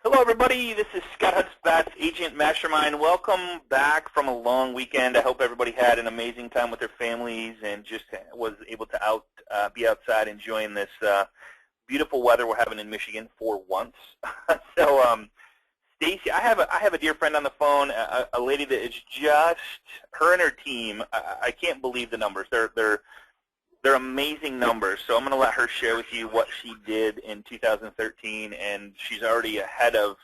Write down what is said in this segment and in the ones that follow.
Hello, everybody. This is Scott Hutzbat's Agent Mastermind. Welcome back from a long weekend. I hope everybody had an amazing time with their families and just was able to be outside enjoying this beautiful weather we're having in Michigan for once. So, Stacy, I have a dear friend on the phone, a lady that is just her and her team. I can't believe the numbers. They're amazing numbers, so I'm going to let her share with you what she did in 2013, and she's already ahead of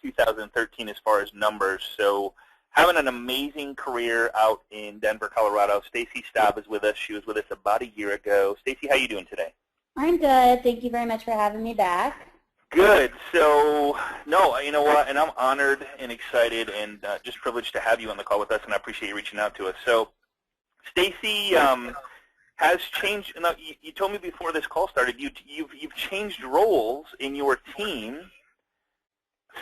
2013 as far as numbers. So having an amazing career out in Denver, Colorado. Stacy Staub is with us. She was with us about a year ago. Stacy, how are you doing today? I'm good. Thank you very much for having me back. Good. So, no, you know what, and I'm honored and excited and just privileged to have you on the call with us, and I appreciate you reaching out to us. So, Stacy has changed. Now, you told me before this call started you've changed roles in your team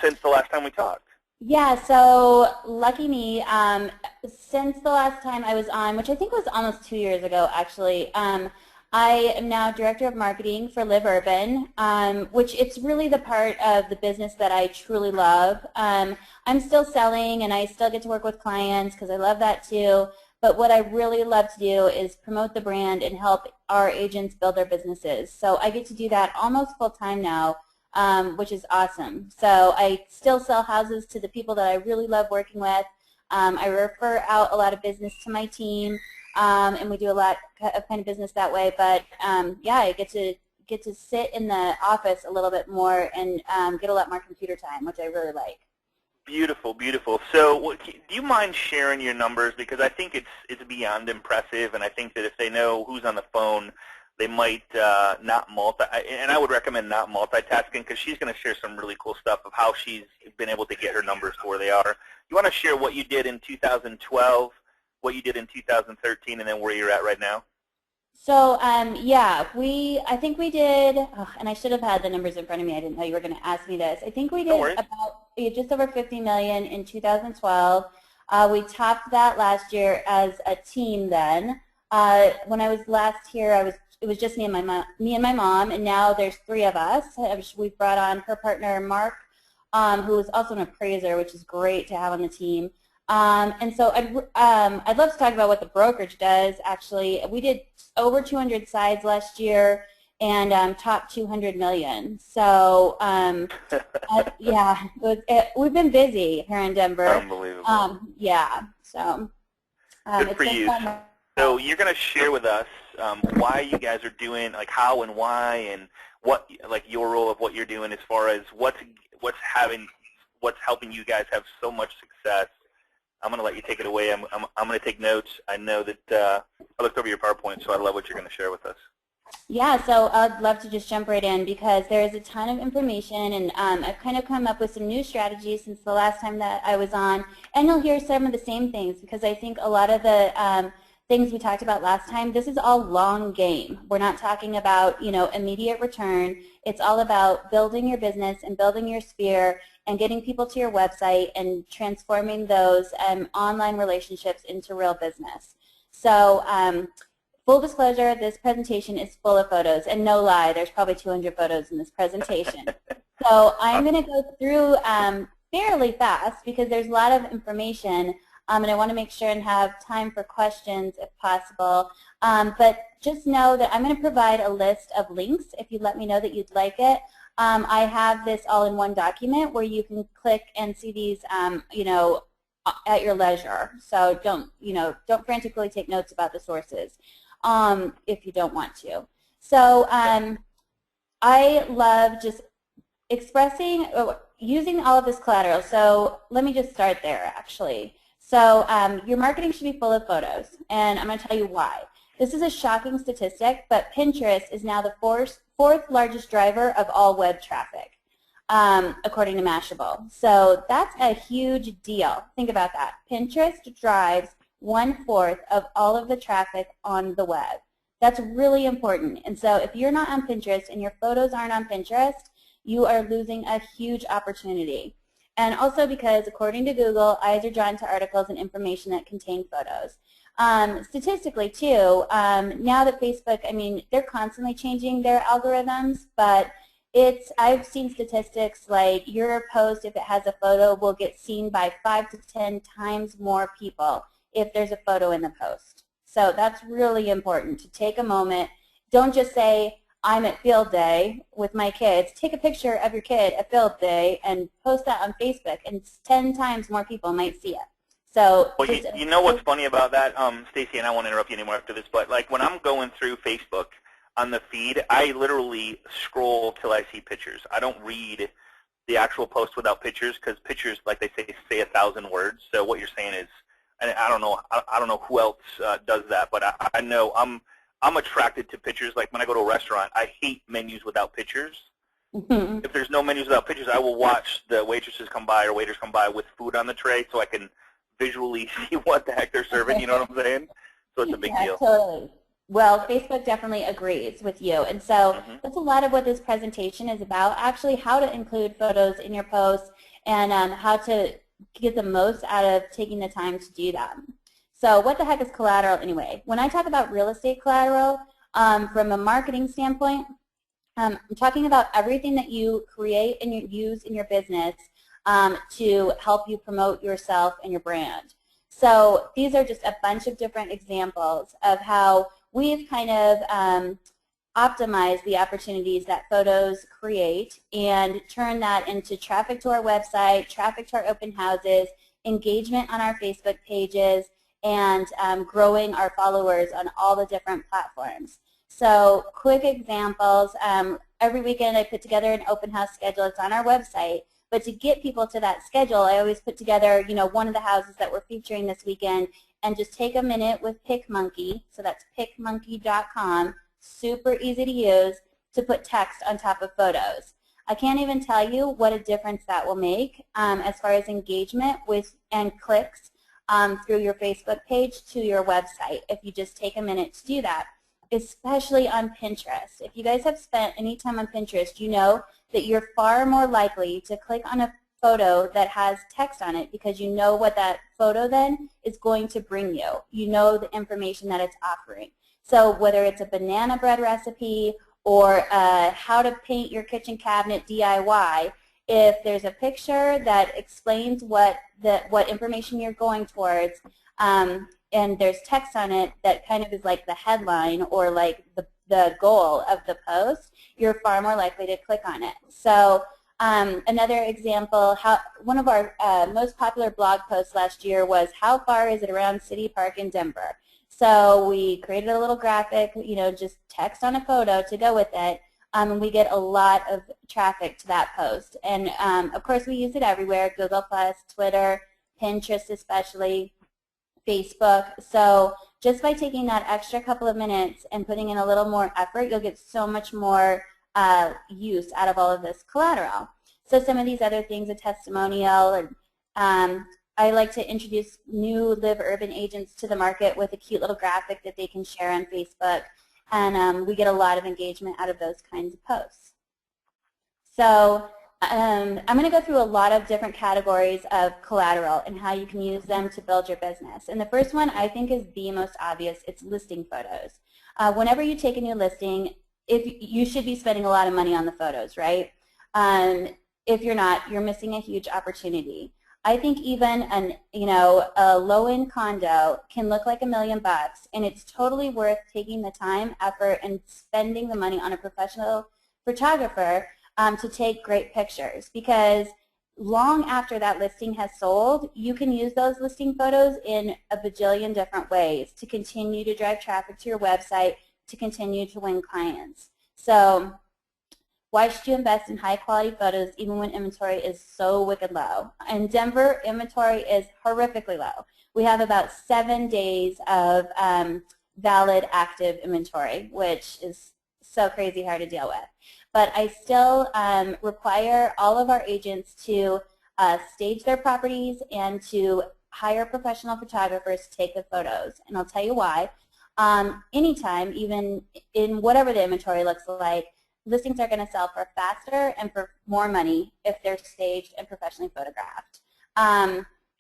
since the last time we talked. Yeah, so lucky me, since the last time I was on, which I think was almost 2 years ago actually, I am now Director of Marketing for Live Urban, which it's really the part of the business that I truly love. I'm still selling and I still get to work with clients because I love that too. But what I really love to do is promote the brand and help our agents build their businesses. So I get to do that almost full time now, which is awesome. So I still sell houses to the people that I really love working with. I refer out a lot of business to my team, and we do a lot of kind of business that way. But yeah, I get to sit in the office a little bit more and get a lot more computer time, which I really like. Beautiful, beautiful. So do you mind sharing your numbers? Because I think it's beyond impressive, and I think that if they know who's on the phone, they might not and I would recommend not multitasking because she's going to share some really cool stuff of how she's been able to get her numbers to where they are. You want to share what you did in 2012, what you did in 2013, and then where you're at right now? So yeah, I think we did, and I should have had the numbers in front of me. I didn't know you were going to ask me this. I think we did about just over 50 million in 2012. We topped that last year as a team. Then when I was last here, it was just me and my mom, and now there's 3 of us. We've brought on her partner Mark, who is also an appraiser, which is great to have on the team. And so I'd love to talk about what the brokerage does. Actually, we did over 200 sides last year and topped 200 million. So yeah, we've been busy here in Denver. Unbelievable. Yeah, so good for you. So you're going to share with us why you guys are doing, like how and why, and what, like your role of what you're doing as far as what's helping you guys have so much success. I'm going to let you take it away. I'm going to take notes. I know that I looked over your PowerPoint, so I love what you're going to share with us. Yeah, so I'd love to just jump right in because there is a ton of information, and I've kind of come up with some new strategies since the last time that I was on, and you'll hear some of the same things because I think a lot of the things we talked about last time, this is all long game. We're not talking about, immediate return. It's all about building your business and building your sphere and getting people to your website and transforming those online relationships into real business. So full disclosure, this presentation is full of photos, and no lie, there's probably 200 photos in this presentation. So I'm going to go through fairly fast because there's a lot of information, and I want to make sure and have time for questions if possible. But just know that I'm going to provide a list of links if you let me know that you'd like it. I have this all in one document where you can click and see these, at your leisure. So don't frantically take notes about the sources if you don't want to. So I love just expressing, using all of this collateral. So let me just start there, actually. So your marketing should be full of photos, and I'm going to tell you why. This is a shocking statistic, but Pinterest is now the fourth largest driver of all web traffic, according to Mashable. So that's a huge deal. Think about that. Pinterest drives 1/4 of all of the traffic on the web. That's really important. And so if you're not on Pinterest and your photos aren't on Pinterest, you are losing a huge opportunity. And also because, according to Google, eyes are drawn to articles and information that contain photos. Statistically, too, now that Facebook, they're constantly changing their algorithms, but I've seen statistics like your post, if it has a photo, will get seen by 5 to 10 times more people if there's a photo in the post. So that's really important to take a moment. Don't just say, I'm at field day with my kids. Take a picture of your kid at field day and post that on Facebook, and 10 times more people might see it. So Well, you know what's funny about that, Stacy, and I won't interrupt you anymore after this, but like when I'm going through Facebook on the feed, I literally scroll till I see pictures. I don't read the actual post without pictures, because pictures, like they say 1,000 words. So what you're saying is, and I don't know who else does that, but I know I'm attracted to pictures. Like when I go to a restaurant, I hate menus without pictures. If there's no menus without pictures, I will watch the waitresses come by or waiters come by with food on the tray so I can visually see what the heck they're serving. You know what I'm saying? So it's a big deal. Totally. Well, Facebook definitely agrees with you. And so that's a lot of what this presentation is about, actually how to include photos in your posts and how to get the most out of taking the time to do that. So what the heck is collateral anyway? When I talk about real estate collateral, from a marketing standpoint, I'm talking about everything that you create and you use in your business to help you promote yourself and your brand. So these are just a bunch of different examples of how we've kind of optimized the opportunities that photos create and turn that into traffic to our website, traffic to our open houses, engagement on our Facebook pages, and growing our followers on all the different platforms. So quick examples, every weekend I put together an open house schedule. It's on our website. But to get people to that schedule, I always put together, one of the houses that we're featuring this weekend, and just take a minute with PicMonkey. So that's picmonkey.com, super easy to use, to put text on top of photos. I can't even tell you what a difference that will make as far as engagement with and clicks through your Facebook page to your website if you just take a minute to do that, especially on Pinterest. If you guys have spent any time on Pinterest, you know that you're far more likely to click on a photo that has text on it because you know what that photo then is going to bring you. You know the information that it's offering. So whether it's a banana bread recipe or how to paint your kitchen cabinet DIY, if there's a picture that explains what information you're going towards, and there's text on it that kind of is like the headline or like the goal of the post, you're far more likely to click on it. So another example, one of our most popular blog posts last year was, how far is it around City Park in Denver? So we created a little graphic, just text on a photo to go with it, and we get a lot of traffic to that post. And of course we use it everywhere, Google+, Twitter, Pinterest especially, Facebook. So just by taking that extra couple of minutes and putting in a little more effort, you'll get so much more use out of all of this collateral. So some of these other things, a testimonial, and I like to introduce new live urban agents to the market with a cute little graphic that they can share on Facebook, and we get a lot of engagement out of those kinds of posts. So I'm going to go through a lot of different categories of collateral and how you can use them to build your business. And the first one I think is the most obvious. It's listing photos. Whenever you take a new listing, you should be spending a lot of money on the photos, right? If you're not, you're missing a huge opportunity. I think even a low-end condo can look like $1 million, and it's totally worth taking the time, effort, and spending the money on a professional photographer to take great pictures, because long after that listing has sold, you can use those listing photos in a bajillion different ways to continue to drive traffic to your website, to continue to win clients. So why should you invest in high quality photos even when inventory is so wicked low? In Denver, inventory is horrifically low. We have about 7 days of valid active inventory, which is so crazy hard to deal with. But I still require all of our agents to stage their properties and to hire professional photographers to take the photos. And I'll tell you why. Anytime, even in whatever the inventory looks like, listings are going to sell for faster and for more money if they're staged and professionally photographed.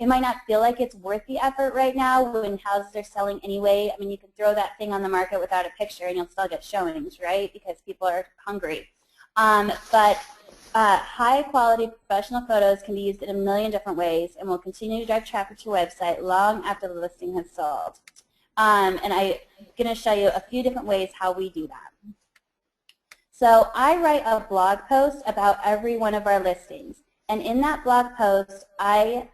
It might not feel like it's worth the effort right now when houses are selling anyway. I mean, you can throw that thing on the market without a picture and you'll still get showings, right? Because people are hungry. But high-quality professional photos can be used in a million different ways and will continue to drive traffic to your website long after the listing has sold. And I'm going to show you a few different ways how we do that. So I write a blog post about every one of our listings. And in that blog post, I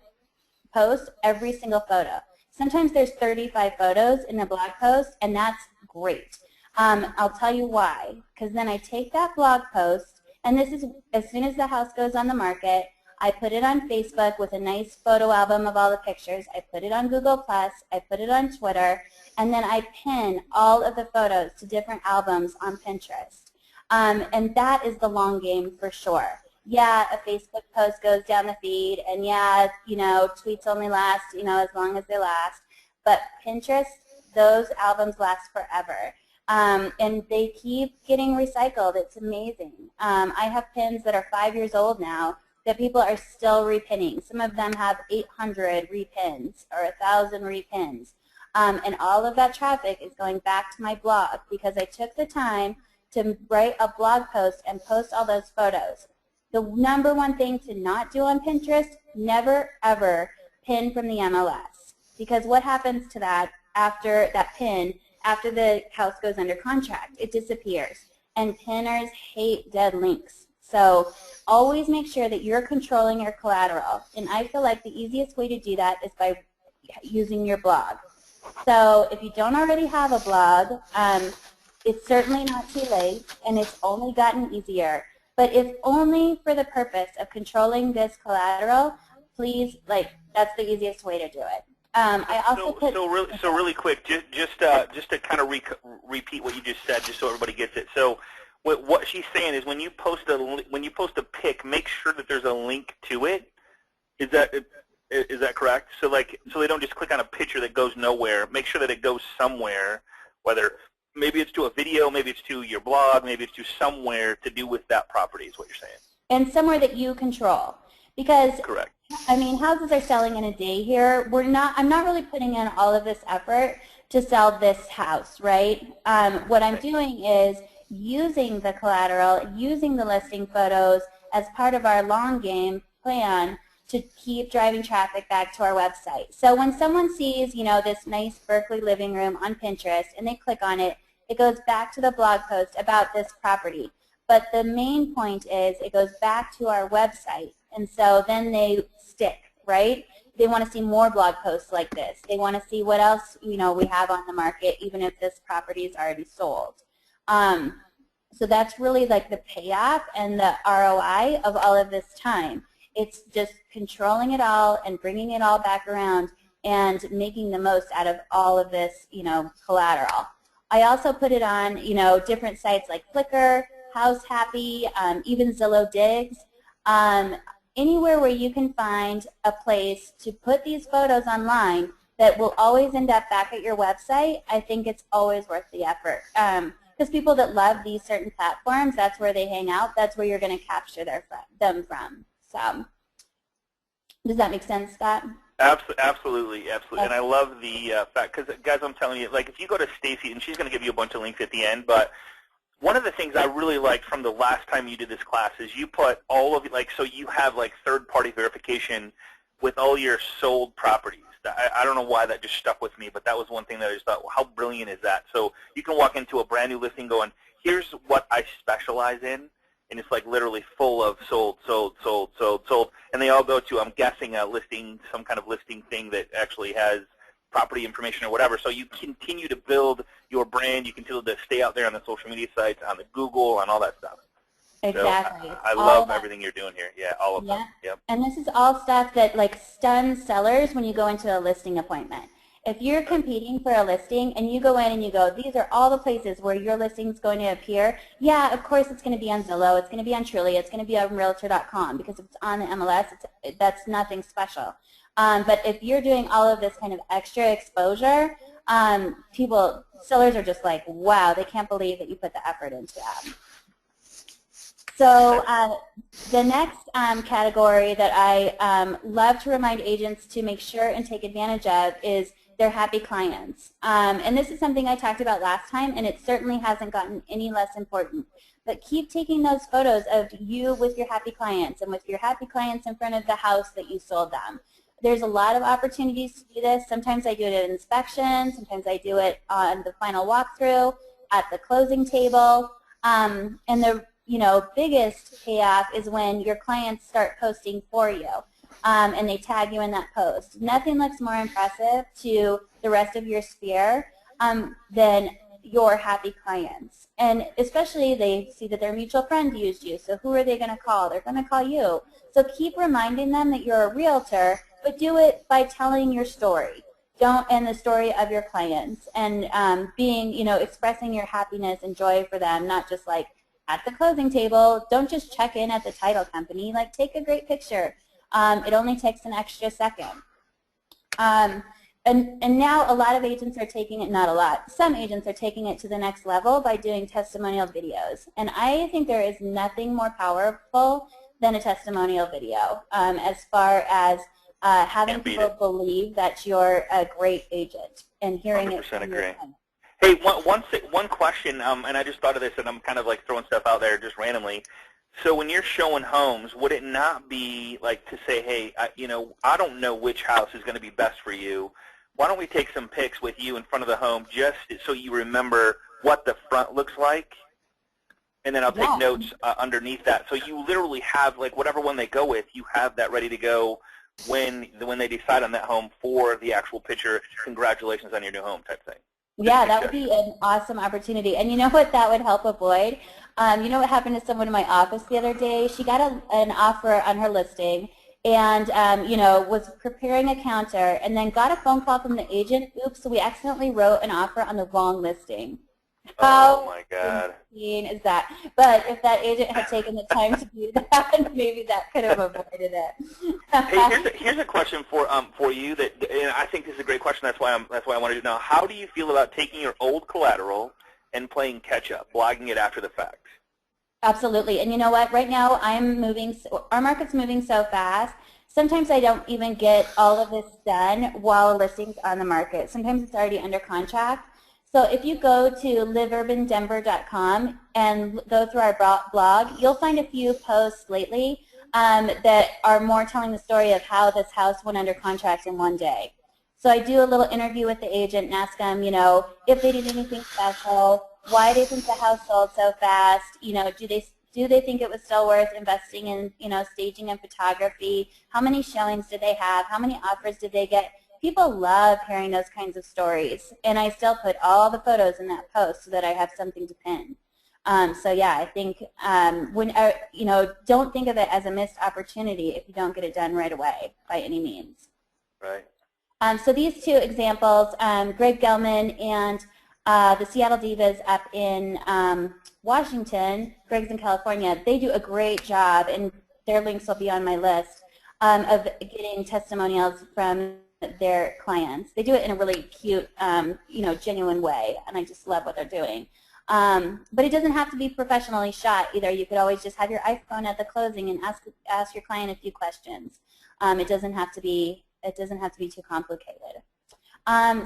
post every single photo. Sometimes there's 35 photos in a blog post, and that's great. I'll tell you why. Because then I take that blog post, and this is as soon as the house goes on the market, I put it on Facebook with a nice photo album of all the pictures. I put it on Google+, I put it on Twitter, and then I pin all of the photos to different albums on Pinterest. And that is the long game for sure. Yeah, a Facebook post goes down the feed, and yeah, tweets only last, as long as they last. But Pinterest, those albums last forever. And they keep getting recycled. It's amazing. I have pins that are 5 years old now that people are still repinning. Some of them have 800 repins or 1,000 repins. And all of that traffic is going back to my blog because I took the time to write a blog post and post all those photos. The number one thing to not do on Pinterest, never ever pin from the MLS. Because what happens to that after that pin, after the house goes under contract? It disappears. And pinners hate dead links. So always make sure that you're controlling your collateral. And I feel like the easiest way to do that is by using your blog. So if you don't already have a blog, it's certainly not too late, and it's only gotten easier. But if only for the purpose of controlling this collateral, please, that's the easiest way to do it. I also so really quick, just to kind of repeat what you just said, just so everybody gets it. So what she's saying is when you post a pic, make sure that there's a link to it. Is that correct? So so they don't just click on a picture that goes nowhere. Make sure that it goes somewhere, whether maybe it's to a video, maybe it's to your blog, maybe it's to somewhere to do with that property is what you're saying. And somewhere that you control. Because, correct. I mean, houses are selling in a day here. I'm not really putting in all of this effort to sell this house, right? What I'm doing is using the collateral, using the listing photos as part of our long game plan to keep driving traffic back to our website. So when someone sees, this nice Berkeley living room on Pinterest and they click on it, it goes back to the blog post about this property. But the main point is it goes back to our website. And so then they stick, right? They want to see more blog posts like this. They want to see what else, we have on the market, even if this property is already sold. So that's really like the payoff and the ROI of all of this time. It's just controlling it all and bringing it all back around and making the most out of all of this, collateral. I also put it on, different sites like Flickr, House Happy, even Zillow Digs. Anywhere where you can find a place to put these photos online that will always end up back at your website, I think it's always worth the effort. Because people that love these certain platforms, that's where they hang out. That's where you're going to capture them from. So, does that make sense, Scott? Absolutely. And I love the fact, because guys, I'm telling you, if you go to Stacy, and she's going to give you a bunch of links at the end, but one of the things I really liked from the last time you did this class is you put all of so you have third-party verification with all your sold properties. I don't know why that just stuck with me, but that was one thing that I just thought, well, how brilliant is that? So you can walk into a brand new listing going, here's what I specialize in, and it's literally full of sold, and they all go to, I'm guessing, a listing, some kind of listing thing that actually has property information or whatever. So you continue to build your brand. You continue to stay out there on the social media sites, on the Google, on all that stuff. Exactly. So I love everything you're doing here. Yeah, all of them. Yep. And this is all stuff that stuns sellers when you go into a listing appointment. If you're competing for a listing and you go in and you go, these are all the places where your listing is going to appear, yeah, of course it's going to be on Zillow, it's going to be on Trulia, it's going to be on Realtor.com, because if it's on the MLS, that's nothing special. But if you're doing all of this kind of extra exposure, sellers are just like, wow, they can't believe that you put the effort into that. So the next category that I love to remind agents to make sure and take advantage of is their happy clients. And this is something I talked about last time, and it certainly hasn't gotten any less important. but keep taking those photos of you with your happy clients and with your happy clients in front of the house that you sold them. There's a lot of opportunities to do this. Sometimes I do it at inspection. Sometimes I do it on the final walkthrough, at the closing table. And the biggest payoff is when your clients start posting for you and they tag you in that post. Nothing looks more impressive to the rest of your sphere than your happy clients. And especially they see that their mutual friend used you, so who are they going to call? They're going to call you. So keep reminding them that you're a realtor, but do it by telling your story. And the story of your clients, and expressing your happiness and joy for them, not just like at the closing table. Don't just check in at the title company. Like, take a great picture. It only takes an extra second. And now a lot of agents are taking it, not a lot, some agents are taking it to the next level by doing testimonial videos. And I think there is nothing more powerful than a testimonial video as far as having people believe that you're a great agent and hearing it from your client. Hey, one question, and I just thought of this, and I'm kind of like throwing stuff out there just randomly. So when you're showing homes, would it not be like to say, hey, I don't know which house is going to be best for you. Why don't we take some pics with you in front of the home just so you remember what the front looks like? And then I'll take notes underneath that. So you literally have, like, whatever one they go with, you have that ready to go when they decide on that home for the actual picture. Congratulations on your new home type thing. Yeah, that would be an awesome opportunity. And you know what that would help avoid? You know what happened to someone in my office the other day? She got an offer on her listing and, was preparing a counter and then got a phone call from the agent. Oops, we accidentally wrote an offer on the wrong listing. Oh my God. Insane is that? But if that agent had taken the time to do that, maybe that could have avoided it. Hey, here's a question for you that, and I think this is a great question. That's why I wanted to know. How do you feel about taking your old collateral and playing catch up, blogging it after the fact? Absolutely. And you know what? Right now, our market's moving so fast. Sometimes I don't even get all of this done while a listing's on the market. Sometimes it's already under contract. So if you go to liveurbanddenver.com and go through our blog, you'll find a few posts lately that are more telling the story of how this house went under contract in one day. So I do a little interview with the agent and ask them, if they did anything special, why they think the house sold so fast, do they think it was still worth investing in, staging and photography, how many showings did they have, how many offers did they get. People love hearing those kinds of stories, and I still put all the photos in that post so that I have something to pin. So yeah, I think don't think of it as a missed opportunity if you don't get it done right away by any means. Right. So these two examples, Greg Gelman and the Seattle Divas up in Washington, Greg's in California, they do a great job, and their links will be on my list, of getting testimonials from their clients. They do it in a really cute, genuine way, and I just love what they're doing. But it doesn't have to be professionally shot either. You could always just have your iPhone at the closing and ask your client a few questions. It doesn't have to be too complicated.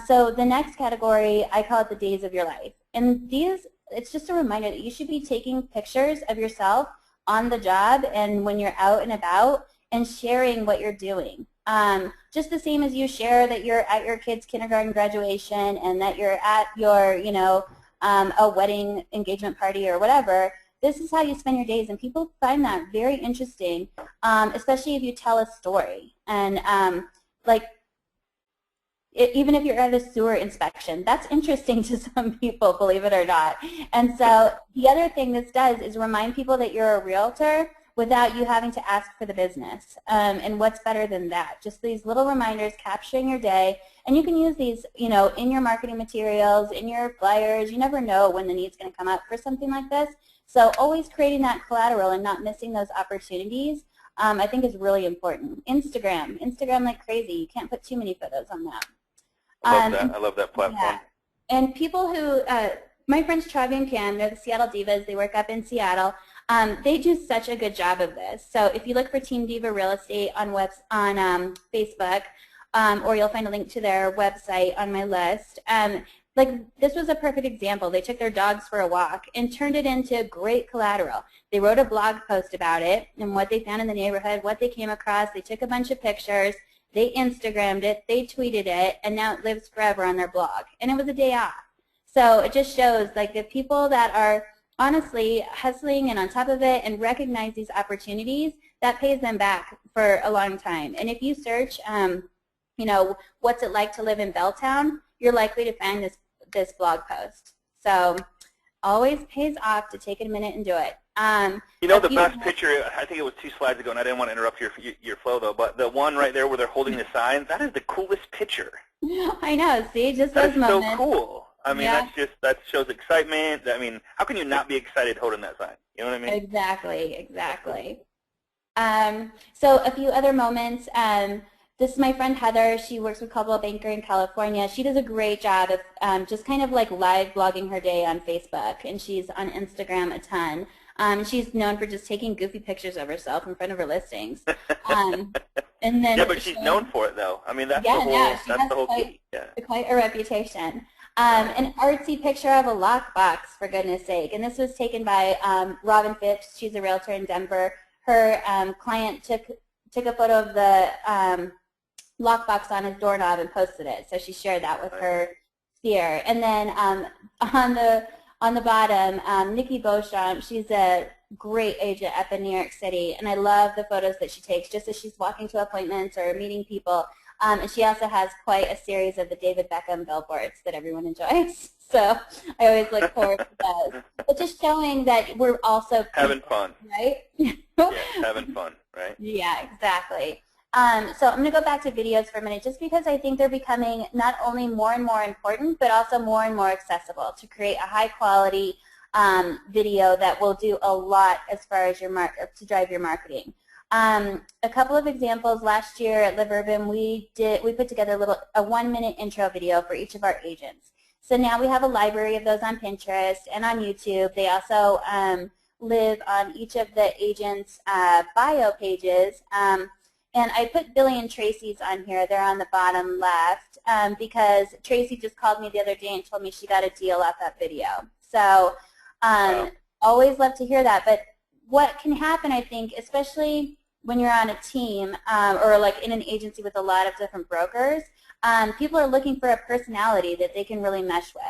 So the next category, I call it the days of your life. And it's just a reminder that you should be taking pictures of yourself on the job and when you're out and about and sharing what you're doing. Just the same as you share that you're at your kid's kindergarten graduation and that you're at your, a wedding engagement party or whatever. This is how you spend your days, and people find that very interesting, especially if you tell a story. And even if you're at a sewer inspection, that's interesting to some people, believe it or not. And so the other thing this does is remind people that you're a realtor without you having to ask for the business. And what's better than that? Just these little reminders capturing your day. And you can use these, in your marketing materials, in your flyers. You never know when the need's going to come up for something like this. So always creating that collateral and not missing those opportunities, I think is really important. Instagram like crazy. You can't put too many photos on that. I love that platform. Yeah. And people who, my friends Travi and Cam, they're the Seattle Divas. They work up in Seattle. They do such a good job of this. So if you look for Team Diva Real Estate on Facebook, or you'll find a link to their website on my list, Like, this was a perfect example. They took their dogs for a walk and turned it into great collateral. They wrote a blog post about it and what they found in the neighborhood, what they came across. They took a bunch of pictures. They Instagrammed it. They tweeted it. And now it lives forever on their blog. And it was a day off. So it just shows, like, the people that are honestly hustling and on top of it and recognize these opportunities, that pays them back for a long time. And if you search, you know, what's it like to live in Belltown, you're likely to find this blog post. So always pays off to take a minute and do it. You know, the best picture, I think it was 2 slides ago, and I didn't want to interrupt your flow, though, but the one right there where they're holding the sign, that is the coolest picture. I know, see, just those moments. That is so cool. I mean, that shows excitement. I mean, how can you not be excited holding that sign? You know what I mean? Exactly, exactly. So a few other moments. This is my friend Heather. She works with Coldwell Banker in California. She does a great job of just kind of like live blogging her day on Facebook, and she's on Instagram a ton. She's known for just taking goofy pictures of herself in front of her listings. And then yeah, but she's known for it, though. I mean, that's the whole key. Yeah. Quite a reputation. An artsy picture of a lockbox, for goodness sake. And this was taken by Robin Phipps. She's a realtor in Denver. Her client took a photo of the lockbox on his doorknob and posted it. So she shared that with her sphere. And then on the bottom, Nikki Beauchamp, she's a great agent up in New York City, and I love the photos that she takes just as she's walking to appointments or meeting people. And she also has quite a series of the David Beckham billboards that everyone enjoys. So I always look forward to those. But just showing that we're also having fun, right? Yeah, having fun, right? Yeah, exactly. So I'm going to go back to videos for a minute just because I think they're becoming not only more and more important, but also more and more accessible to create a high quality video that will do a lot as far as to drive your marketing. A couple of examples. Last year at Live Urban, we put together a 1-minute intro video for each of our agents. So now we have a library of those on Pinterest and on YouTube. They also live on each of the agents' bio pages. And I put Billy and Tracy's on here. They're on the bottom left because Tracy just called me the other day and told me she got a deal off that video. So always love to hear that. But what can happen, I think, especially when you're on a team or like in an agency with a lot of different brokers, people are looking for a personality that they can really mesh with.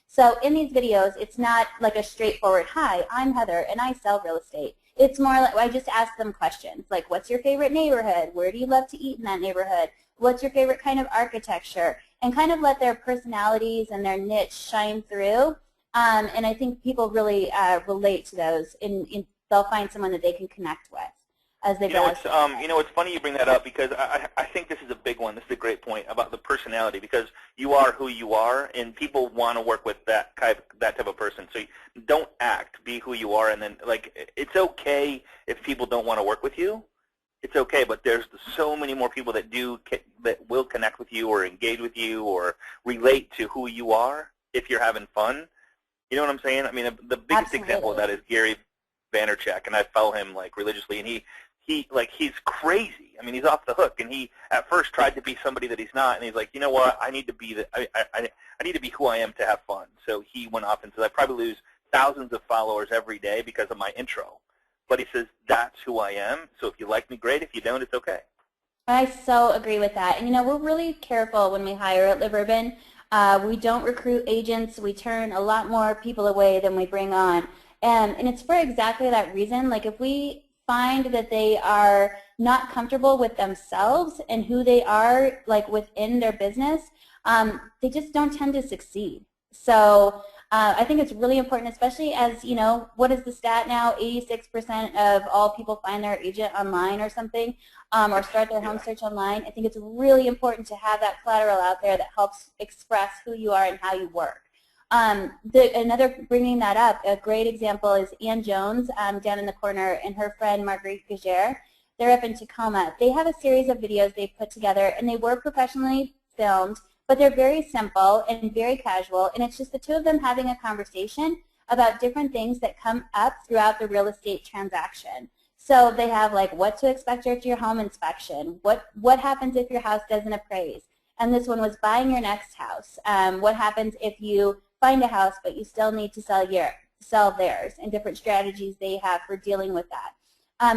So in these videos, it's not like a straightforward, hi, I'm Heather, and I sell real estate. It's more like I just ask them questions, like what's your favorite neighborhood? Where do you love to eat in that neighborhood? What's your favorite kind of architecture? And kind of let their personalities and their niche shine through. And I think people really relate to those, and they'll find someone that they can connect with as they go. You know, it's funny you bring that up because I think this is a big one. This is a great point about the personality because you are who you are, and people want to work with that type of person. So don't act, be who you are, and then like it's okay if people don't want to work with you. It's okay, but there's so many more people that will connect with you or engage with you or relate to who you are if you're having fun. You know what I'm saying? I mean, the biggest example of that is Gary Vaynerchuk, and I follow him like religiously, and he's crazy. I mean, he's off the hook, and he at first tried to be somebody that he's not, and he's like, you know what? I need to be I need to be who I am to have fun. So he went off and said, I probably lose thousands of followers every day because of my intro. But he says, that's who I am. So if you like me, great. If you don't, it's okay. I so agree with that. And you know, we're really careful when we hire at Live Urban. We don't recruit agents. We turn a lot more people away than we bring on. And it's for exactly that reason. Like if we find that they are not comfortable with themselves and who they are like within their business, they just don't tend to succeed. So I think it's really important, especially as, you know, what is the stat now? 86% of all people find their agent online or something, or start their home search online. I think it's really important to have that collateral out there that helps express who you are and how you work. Another, bringing that up, a great example is Ann Jones down in the corner and her friend Marguerite Gager. They're up in Tacoma. They have a series of videos they've put together, and they were professionally filmed, but they're very simple and very casual, and it's just the two of them having a conversation about different things that come up throughout the real estate transaction. So they have like what to expect after your home inspection, what happens if your house doesn't appraise, and this one was buying your next house. What happens if you find a house but you still need to sell theirs, and different strategies they have for dealing with that.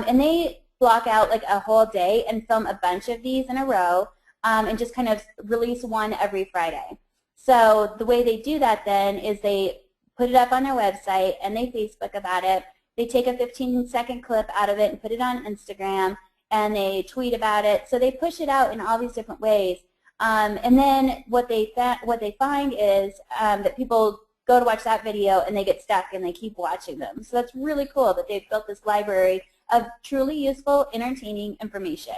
And they block out like a whole day and film a bunch of these in a row, and just kind of release one every Friday. So the way they do that then is they put it up on their website and they Facebook about it. They take a 15-second clip out of it and put it on Instagram, and they tweet about it. So they push it out in all these different ways. And then what they find is that people go to watch that video and they get stuck and they keep watching them. So that's really cool that they've built this library of truly useful, entertaining information.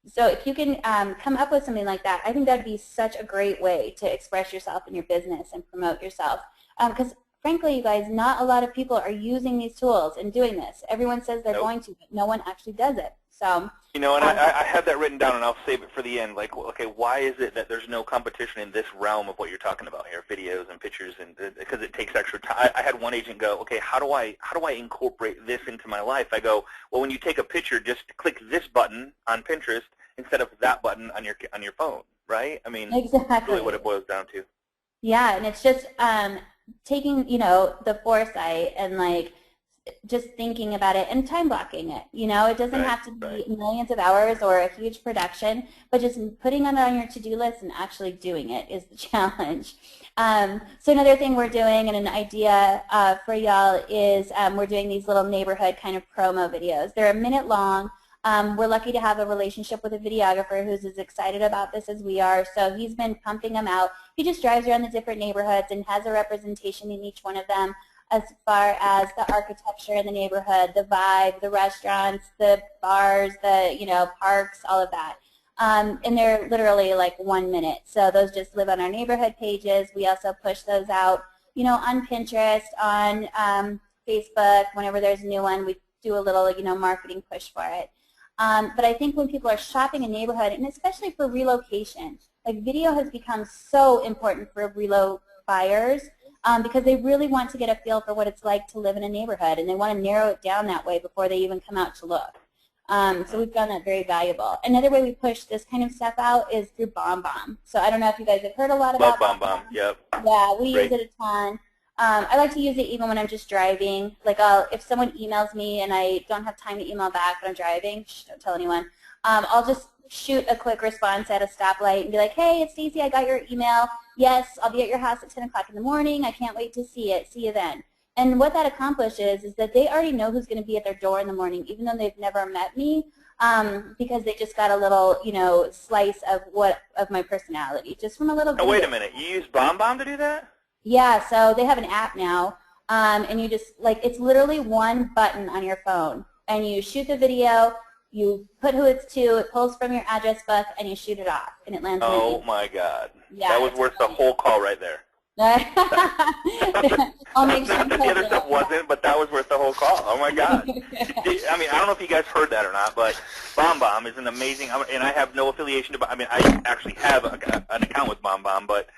So if you can come up with something like that, I think that would be such a great way to express yourself in your business and promote yourself. Because frankly, you guys, not a lot of people are using these tools and doing this. Everyone says they're going to, but no one actually does it. So, you know, and I had that written down, and I'll save it for the end. Like, okay, why is it that there's no competition in this realm of what you're talking about here, videos and pictures, and because it takes extra time. I had one agent go, okay, how do I incorporate this into my life? I go, well, when you take a picture, just click this button on Pinterest instead of that button on your phone, right? I mean, exactly. That's really what it boils down to. Yeah, and it's just taking, you know, the foresight and like just thinking about it and time blocking it. You know, it doesn't have to be millions of hours or a huge production, but just putting it on your to-do list and actually doing it is the challenge. So another thing we're doing, and an idea for y'all, is we're doing these little neighborhood kind of promo videos. They're a minute long. We're lucky to have a relationship with a videographer who's as excited about this as we are, so he's been pumping them out. He just drives around the different neighborhoods and has a representation in each one of them as far as the architecture in the neighborhood, the vibe, the restaurants, the bars, the, you know, parks, all of that. And they're literally like 1 minute. So those just live on our neighborhood pages. We also push those out, you know, on Pinterest, on Facebook. Whenever there's a new one, we do a little, you know, marketing push for it. But I think when people are shopping a neighborhood, and especially for relocation, like video has become so important for relo buyers because they really want to get a feel for what it's like to live in a neighborhood, and they want to narrow it down that way before they even come out to look. So we've found that very valuable. Another way we push this kind of stuff out is through BombBomb. So I don't know if you guys have heard a lot about BombBomb. Yep. Yeah, we use it a ton. I like to use it even when I'm just driving. Like if someone emails me and I don't have time to email back but I'm driving, don't tell anyone, I'll just shoot a quick response at a stoplight and be like, hey, it's Stacy, I got your email. Yes, I'll be at your house at 10 o'clock in the morning. I can't wait to see it. See you then. And what that accomplishes is that they already know who's going to be at their door in the morning, even though they've never met me, because they just got a little, you know, slice of my personality, just from a little video. Oh, wait a minute. You use BombBomb to do that? Yeah, so they have an app now, and you just, like, it's literally one button on your phone, and you shoot the video, you put who it's to, it pulls from your address book, and you shoot it off, and it lands in the email. My God. Yeah, that was worth the whole call right there. I'll make sure not that the other stuff wasn't, but that was worth the whole call. Oh, my God. I mean, I don't know if you guys heard that or not, but BombBomb is an amazing, and I have no affiliation to, I mean, I actually have an account with BombBomb, but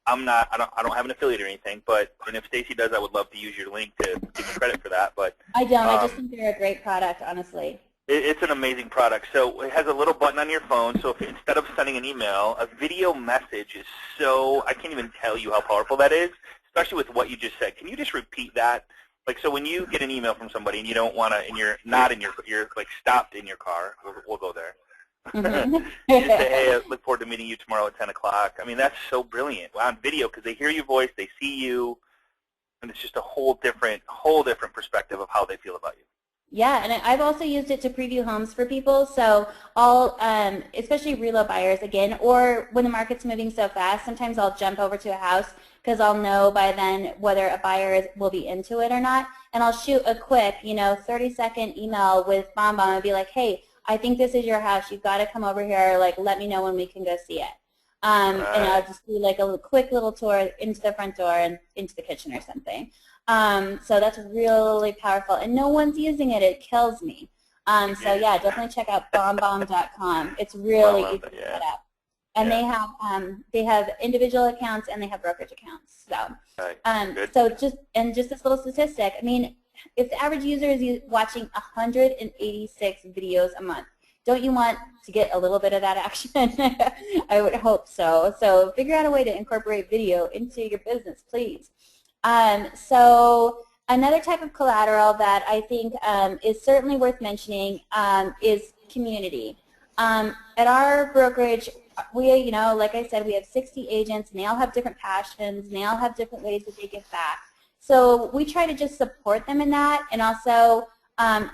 I don't have an affiliate or anything, and if Stacy does, I would love to use your link to give me credit for that. But I don't. I just think they're a great product, honestly. It's an amazing product. So it has a little button on your phone, so if instead of sending an email, a video message is so, I can't even tell you how powerful that is, especially with what you just said. Can you just repeat that? Like, so when you get an email from somebody and you don't want to, and you're not in you're like stopped in your car, we'll go there. You say, hey, I look forward to meeting you tomorrow at 10 o'clock. I mean, that's so brilliant on video because they hear your voice, they see you, and it's just a whole different perspective of how they feel about you. Yeah, and I've also used it to preview homes for people. So I'll, especially relo buyers again, or when the market's moving so fast, sometimes I'll jump over to a house because I'll know by then whether a buyer will be into it or not, and I'll shoot a quick, 30-second email with BombBomb and be like, hey, I think this is your house. You've got to come over here. Like, let me know when we can go see it. And I'll just do like a quick little tour into the front door and into the kitchen or something. So that's really powerful. And no one's using it. It kills me. So yeah, definitely check out bombbomb.com. It's really easy to set up. And they have individual accounts and they have brokerage accounts. So just this little statistic. I mean, if the average user is watching 186 videos a month, don't you want to get a little bit of that action? I would hope so. So figure out a way to incorporate video into your business, please. So another type of collateral that I think is certainly worth mentioning is community. At our brokerage, we, like I said, we have 60 agents, and they all have different passions, and they all have different ways that they give back. So we try to just support them in that, and also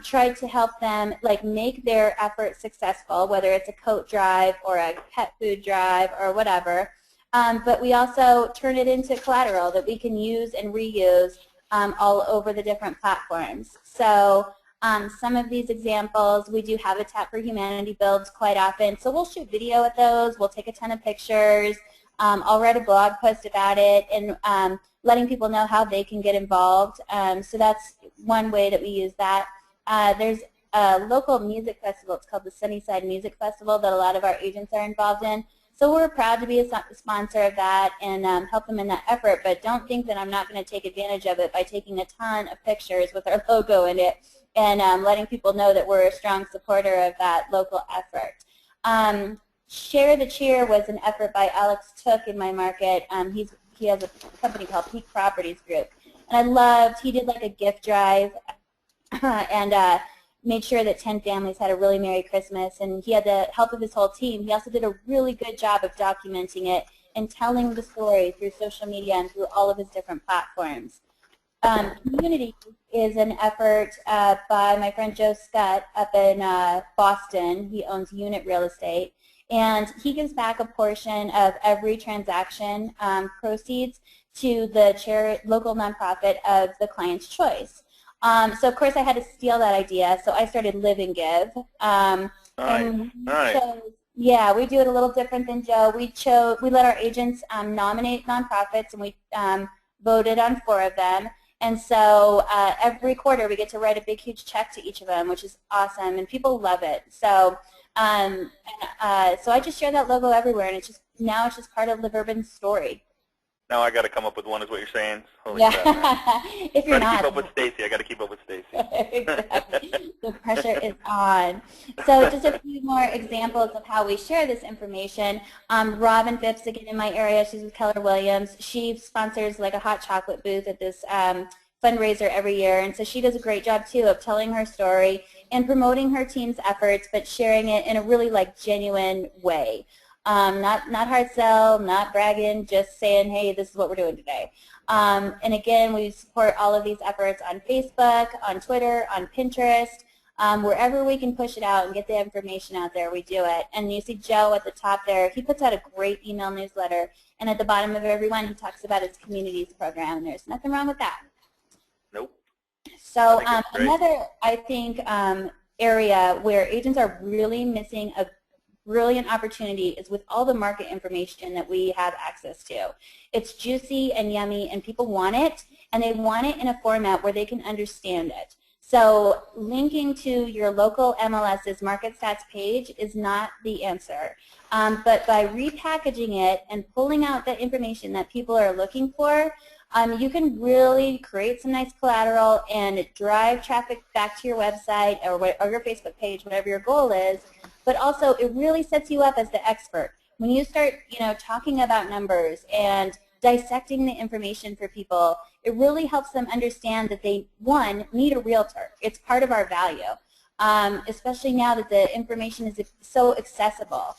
try to help them make their effort successful, whether it's a coat drive or a pet food drive or whatever. But we also turn it into collateral that we can use and reuse all over the different platforms. So some of these examples, we do Habitat for Humanity builds quite often. So we'll shoot video at those. We'll take a ton of pictures. I'll write a blog post about it and letting people know how they can get involved. So that's one way that we use that. There's a local music festival. It's called the Sunnyside Music Festival that a lot of our agents are involved in. So we're proud to be a sponsor of that and help them in that effort, but don't think that I'm not going to take advantage of it by taking a ton of pictures with our logo in it and letting people know that we're a strong supporter of that local effort. Share the Cheer was an effort by Alex Took in my market. He has a company called Peak Properties Group. And I loved, he did a gift drive and made sure that 10 families had a really Merry Christmas, and he had the help of his whole team. He also did a really good job of documenting it and telling the story through social media and through all of his different platforms. Community is an effort by my friend Joe Scott up in Boston. He owns Unit Real Estate, and he gives back a portion of every transaction proceeds to the local nonprofit of the client's choice. So of course I had to steal that idea, so I started Live and Give. Nice. So, yeah, we do it a little different than Joe. We let our agents nominate nonprofits, and we voted on 4 of them. And so every quarter we get to write a big, huge check to each of them, which is awesome, and people love it. So so I just share that logo everywhere, and now it's just part of Live Urban's story. Now I got to come up with one, is what you're saying? Holy yeah. crap, If you're not. Keep up with Stacy. I got to keep up with Stacy. Exactly. The pressure is on. So just a few more examples of how we share this information. Robin Phipps, again in my area, she's with Keller Williams. She sponsors a hot chocolate booth at this fundraiser every year, and so she does a great job too of telling her story and promoting her team's efforts, but sharing it in a really genuine way. Not hard sell, not bragging, just saying, hey, this is what we're doing today. And again, we support all of these efforts on Facebook, on Twitter, on Pinterest. Wherever we can push it out and get the information out there, we do it. And you see Joe at the top there. He puts out a great email newsletter, and at the bottom of every one, he talks about his communities program, and there's nothing wrong with that. Nope. So another, I think, area where agents are really missing a brilliant opportunity is with all the market information that we have access to. It's juicy and yummy, and people want it, and they want it in a format where they can understand it. So linking to your local MLS's market stats page is not the answer. But by repackaging it and pulling out the information that people are looking for, you can really create some nice collateral and drive traffic back to your website or your Facebook page, whatever your goal is. But also, it really sets you up as the expert. When you start, talking about numbers and dissecting the information for people, it really helps them understand that they, one, need a realtor. It's part of our value, especially now that the information is so accessible.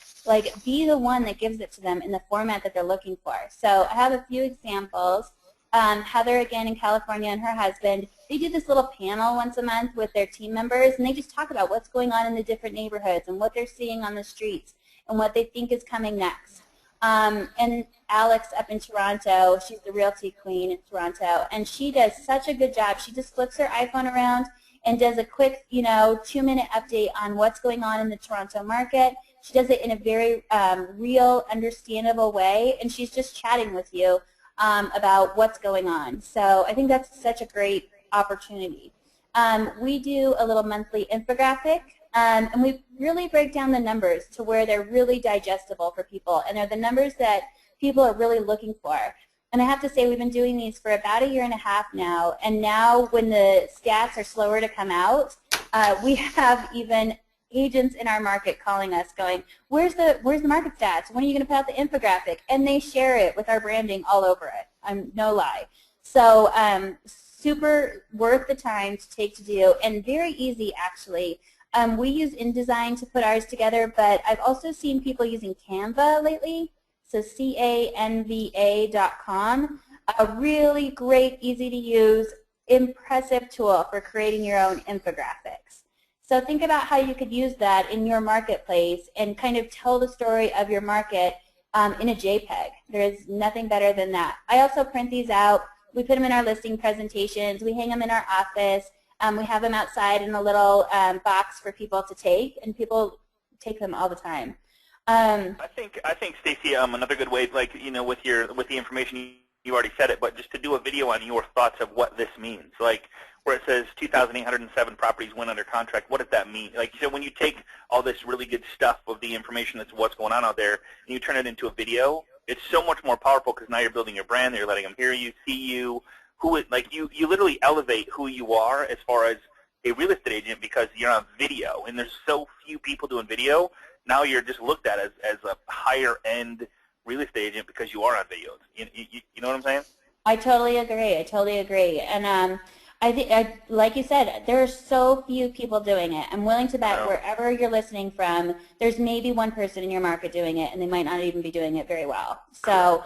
Be the one that gives it to them in the format that they're looking for. So I have a few examples. Heather, again, in California, and her husband, they do this little panel once a month with their team members, and they just talk about what's going on in the different neighborhoods and what they're seeing on the streets and what they think is coming next. And Alex up in Toronto, she's the realty queen in Toronto, and she does such a good job. She just flips her iPhone around and does a quick, 2-minute update on what's going on in the Toronto market. She does it in a very real, understandable way, and she's just chatting with you about what's going on. So I think that's such a great opportunity. We do a little monthly infographic, and we really break down the numbers to where they're really digestible for people, and they're the numbers that people are really looking for. And I have to say, we've been doing these for about 1.5 years now, and now when the stats are slower to come out, we have even agents in our market calling us going, where's the market stats? When are you going to put out the infographic? And they share it with our branding all over it. No lie. So super worth the time to take to do, and very easy actually. We use InDesign to put ours together, but I've also seen people using Canva lately, so canva.com. A really great, easy to use, impressive tool for creating your own infographics. So think about how you could use that in your marketplace and kind of tell the story of your market in a JPEG. There is nothing better than that. I also print these out. We put them in our listing presentations. We hang them in our office. We have them outside in a little box for people to take, and people take them all the time. I think Stacy, another good way, like with the information you already said it, but just to do a video on your thoughts of what this means, like where it says 2,807 properties went under contract. What does that mean? Like, so when you take all this really good stuff of the information that's what's going on out there, and you turn it into a video, it's so much more powerful because now you're building your brand. You're letting them hear you, see you. You literally elevate who you are as far as a real estate agent because you're on video, and there's so few people doing video. Now you're just looked at as a higher end real estate agent because you are on videos. You know what I'm saying? I totally agree. I totally agree. And I think, like you said, there are so few people doing it. I'm willing to bet wherever you're listening from, there's maybe one person in your market doing it, and they might not even be doing it very well. So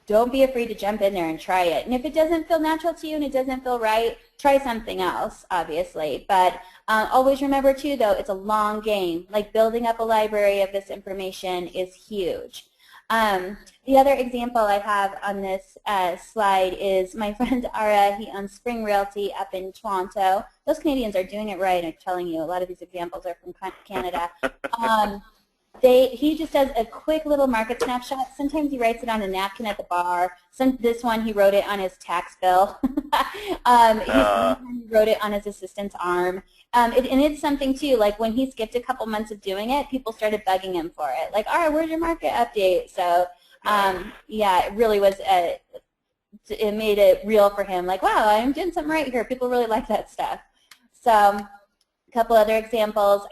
don't be afraid to jump in there and try it. And if it doesn't feel natural to you and it doesn't feel right, try something else, obviously. But always remember, too, though, it's a long game. Like building up a library of this information is huge. The other example I have on this slide is my friend Ara. He owns Spring Realty up in Toronto. Those Canadians are doing it right, I'm telling you. A lot of these examples are from Canada. He just does a quick little market snapshot. Sometimes he writes it on a napkin at the bar. This one he wrote it on his tax bill. He wrote it on his assistant's arm. And it's something, too, like when he skipped a couple months of doing it, people started bugging him for it. Like, all right, where's your market update? So, yeah, it really was, it made it real for him. Like, wow, I'm doing something right here. People really like that stuff. So, a couple other examples.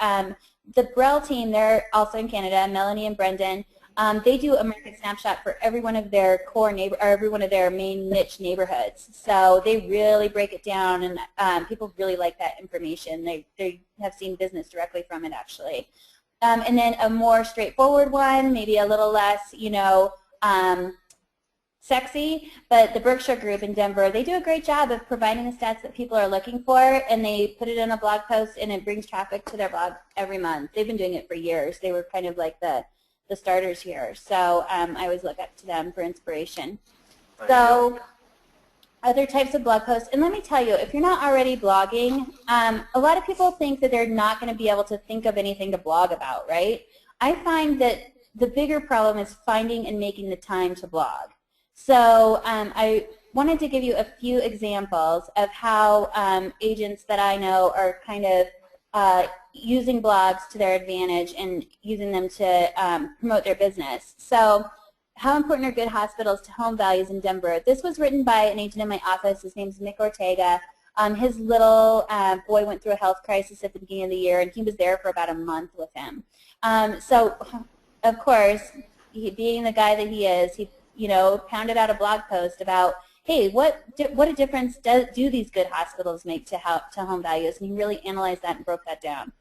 The Brell team, they're also in Canada, Melanie and Brendan. They do a market snapshot for every one of their core or every one of their main niche neighborhoods. So they really break it down, and people really like that information. They have seen business directly from it, actually. And then a more straightforward one, maybe a little less, sexy, but the Berkshire Group in Denver, they do a great job of providing the stats that people are looking for, and they put it in a blog post, and it brings traffic to their blog every month. They've been doing it for years. They were kind of like the starters here. So I always look up to them for inspiration. So other types of blog posts, and let me tell you, if you're not already blogging, a lot of people think that they're not going to be able to think of anything to blog about, right? I find that the bigger problem is finding and making the time to blog. So I wanted to give you a few examples of how agents that I know are kind of using blogs to their advantage and using them to promote their business. So how important are good hospitals to home values in Denver? This was written by an agent in my office. His name's Mick Ortega. His little boy went through a health crisis at the beginning of the year, and he was there for about a month with him. So, of course, being the guy that he is, he pounded out a blog post about, hey, what a difference do these good hospitals make to home values? And he really analyzed that and broke that down.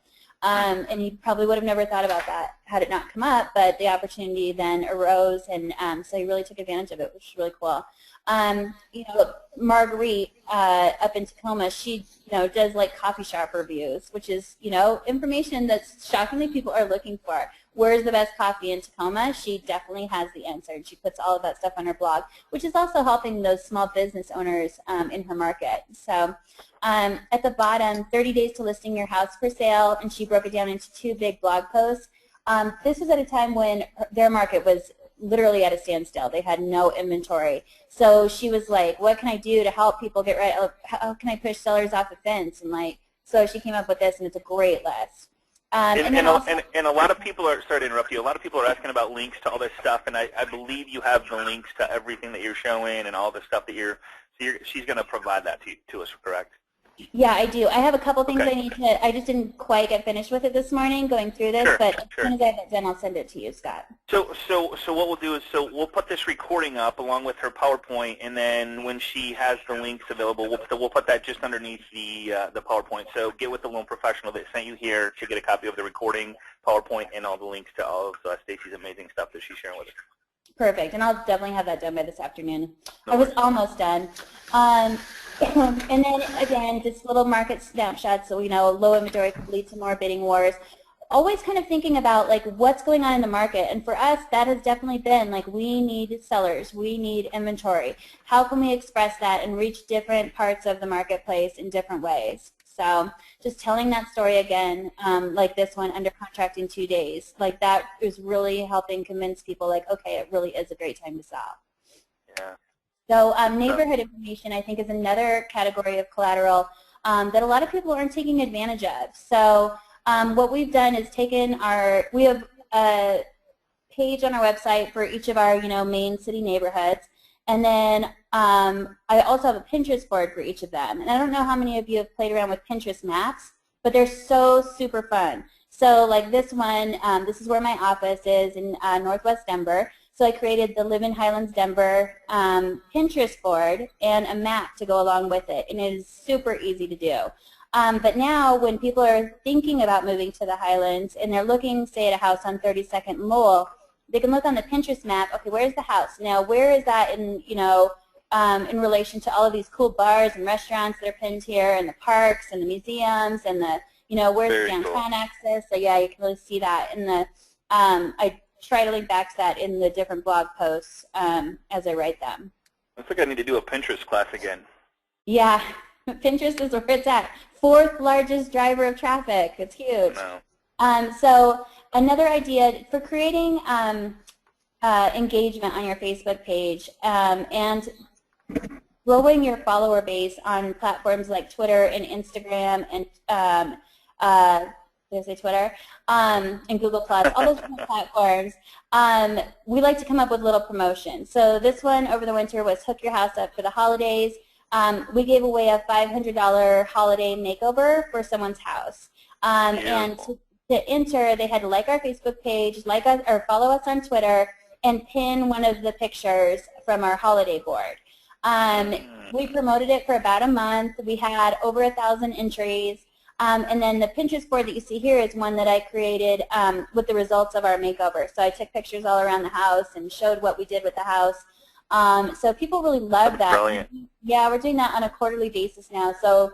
And he probably would have never thought about that had it not come up, but the opportunity then arose, and so he really took advantage of it, which is really cool. Marguerite up in Tacoma, she does like coffee shop reviews, which is information that shockingly people are looking for. Where's the best coffee in Tacoma? She definitely has the answer, and she puts all of that stuff on her blog, which is also helping those small business owners in her market. So at the bottom, 30 days to listing your house for sale, and she broke it down into 2 big blog posts. This was at a time when their market was literally at a standstill. They had no inventory. So she was like, what can I do to help people get right? How can I push sellers off the fence? And so she came up with this, and it's a great list. And a lot of people are, sorry to interrupt you, a lot of people are asking about links to all this stuff, and I believe you have the links to everything that you're showing and all the stuff that she's going to provide that to us, correct? Yeah, I do. I have a couple things Okay. I need to, I just didn't quite get finished with it this morning going through this, Sure, but as sure. soon as I have it done, I'll send it to you, Scott. So what we'll do is, so we'll put this recording up along with her PowerPoint, and then when she has the links available, we'll put that just underneath the PowerPoint. So get with the loan professional that sent you here to get a copy of the recording, PowerPoint, and all the links to all of Stacy's amazing stuff that she's sharing with us. Perfect, and I'll definitely have that done by this afternoon. No I was worries. almost done. And then again, just little market snapshots, so we know low inventory could lead to more bidding wars. Always kind of thinking about like what's going on in the market, and for us that has definitely been like we need sellers, we need inventory. How can we express that and reach different parts of the marketplace in different ways? So just telling that story again, like this one, under contract in 2 days, like that is really helping convince people like, okay, it really is a great time to sell. Yeah. So neighborhood information, I think, is another category of collateral that a lot of people aren't taking advantage of. So what we've done is taken we have a page on our website for each of our, main city neighborhoods. And then I also have a Pinterest board for each of them. And I don't know how many of you have played around with Pinterest maps, but they're so super fun. So like this one, this is where my office is in Northwest Denver. So I created the Live in Highlands, Denver Pinterest board and a map to go along with it. And it is super easy to do. But now when people are thinking about moving to the Highlands and they're looking, say, at a house on 32nd and Lowell, they can look on the Pinterest map, okay, where's the house? Now, where is that in, in relation to all of these cool bars and restaurants that are pinned here, and the parks and the museums and the, where's the downtown access? So yeah, you can really see that in the, I try to link back to that in the different blog posts as I write them. I think I need to do a Pinterest class again. Yeah, Pinterest is where it's at. 4th largest driver of traffic. It's huge. No. So another idea for creating engagement on your Facebook page and growing your follower base on platforms like Twitter and Instagram and did I say Twitter? And Google+, all those different platforms, we like to come up with little promotions. So this one over the winter was Hook Your House Up for the holidays. We gave away a $500 holiday makeover for someone's house. And to enter, they had to like our Facebook page, like us, or follow us on Twitter, and pin one of the pictures from our holiday board. We promoted it for about a month. We had over 1,000 entries. And then the Pinterest board that you see here is one that I created with the results of our makeover. So I took pictures all around the house and showed what we did with the house. So people really love that. Brilliant. Yeah, we're doing that on a quarterly basis now. So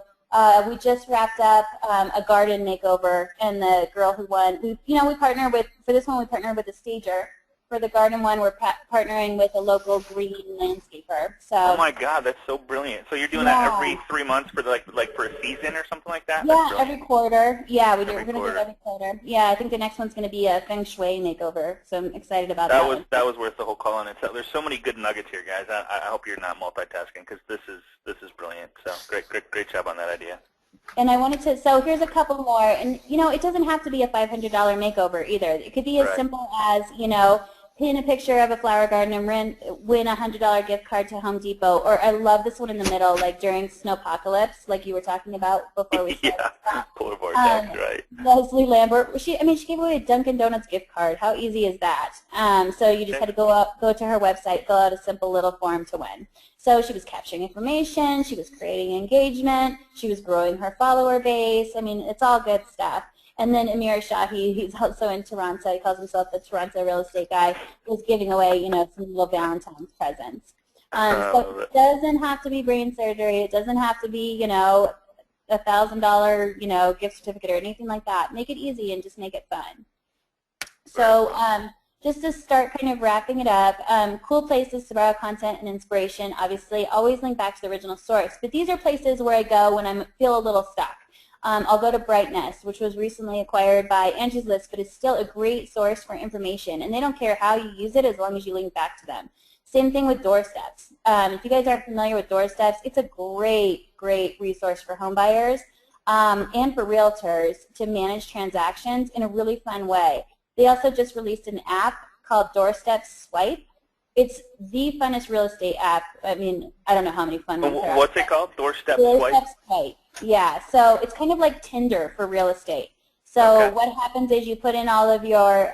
we just wrapped up a garden makeover, and the girl who won, we partner with, for this one we partnered with a stager. For the garden one, we're partnering with a local green landscaper. So. Oh my God, that's so brilliant! So you're doing that every 3 months for like for a season or something like that? Yeah, every quarter. Yeah, we're going to do it every quarter. Yeah, I think the next one's going to be a feng shui makeover. So I'm excited about that. That was worth the whole call on it. So there's so many good nuggets here, guys. I hope you're not multitasking because this is brilliant. So great job on that idea. And I wanted to, so here's a couple more, and it doesn't have to be a $500 makeover either. It could be as simple as, pin a picture of a flower garden and win a $100 gift card to Home Depot. Or I love this one in the middle, like during snowpocalypse, like you were talking about before we started. Yeah, polar vortex, right. Leslie Lambert, she gave away a Dunkin' Donuts gift card. How easy is that? So you just had to go to her website, fill out a simple little form to win. So she was capturing information, she was creating engagement, she was growing her follower base. I mean, it's all good stuff. And then Amir Shahi, he's also in Toronto, he calls himself the Toronto real estate guy, was giving away, some little Valentine's presents. So it doesn't have to be brain surgery, it doesn't have to be, $1,000, gift certificate or anything like that. Make it easy and just make it fun. So just to start kind of wrapping it up, cool places to borrow content and inspiration. Obviously, always link back to the original source. But these are places where I go when I feel a little stuck. I'll go to Brightness, which was recently acquired by Angie's List, but is still a great source for information. And they don't care how you use it as long as you link back to them. Same thing with Doorsteps. If you guys aren't familiar with Doorsteps, it's a great resource for home buyers and for realtors to manage transactions in a really fun way. They also just released an app called Doorstep Swipe. It's the funnest real estate app. I mean, I don't know how many fun ones there are. What's it called? Doorstep Swipe? Doorstep Swipe. Yeah, so it's kind of like Tinder for real estate. So Okay. what happens is you put in all of your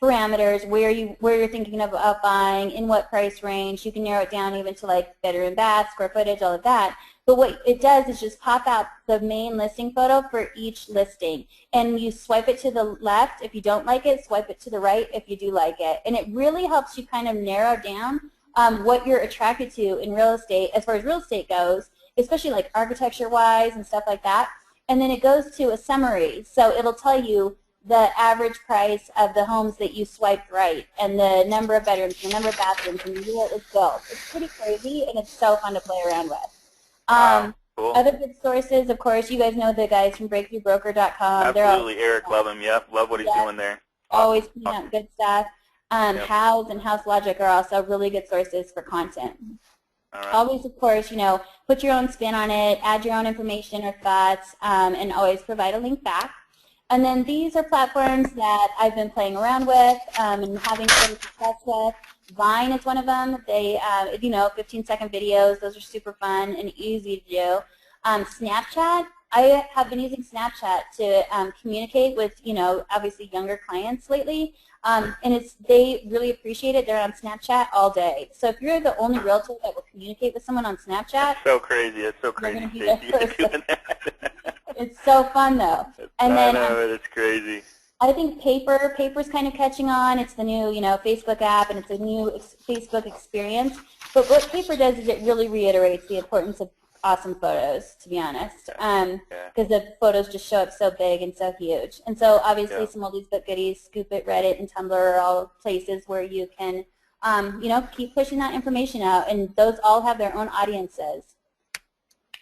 parameters, where you're thinking of buying, in what price range. You can narrow it down even to like bedroom, bath, square footage, all of that. But what it does is just pop out the main listing photo for each listing, and you swipe it to the left if you don't like it, swipe it to the right if you do like it, and it really helps you kind of narrow down what you're attracted to in real estate as far as real estate goes, especially like architecture-wise and stuff like that. And then it goes to a summary, so it'll tell you the average price of the homes that you swiped right, and the number of bedrooms, the number of bathrooms, and where it was built. It's pretty crazy, and it's so fun to play around with. Wow. Cool. Other good sources, of course, you guys know the guys from BreakthroughBroker.com. They're all, Absolutely. Eric, love him. Yep. Love what he's doing there. always Awesome. putting out good stuff. Yep. House and House Logic are also really good sources for content. All right. Always, of course, put your own spin on it, add your own information or thoughts, and always provide a link back. And then these are platforms that I've been playing around with and having some success with. Vine is one of them. They, 15-second videos. Those are super fun and easy to do. Snapchat, I have been using Snapchat to communicate with, obviously younger clients lately. And they really appreciate it. They're on Snapchat all day. So if you're the only realtor that will communicate with someone on Snapchat, It's so crazy. It's so crazy, Stacey. You're doing that. it's so fun though. And then I know it. It's crazy. I think Paper's kind of catching on. It's the new, Facebook app, and it's a new Facebook experience. But what Paper does is it really reiterates the importance of awesome photos, to be honest, because the photos just show up so big and so huge. And so obviously some of these book goodies, Scoop It, Reddit, and Tumblr are all places where you can, keep pushing that information out, and those all have their own audiences.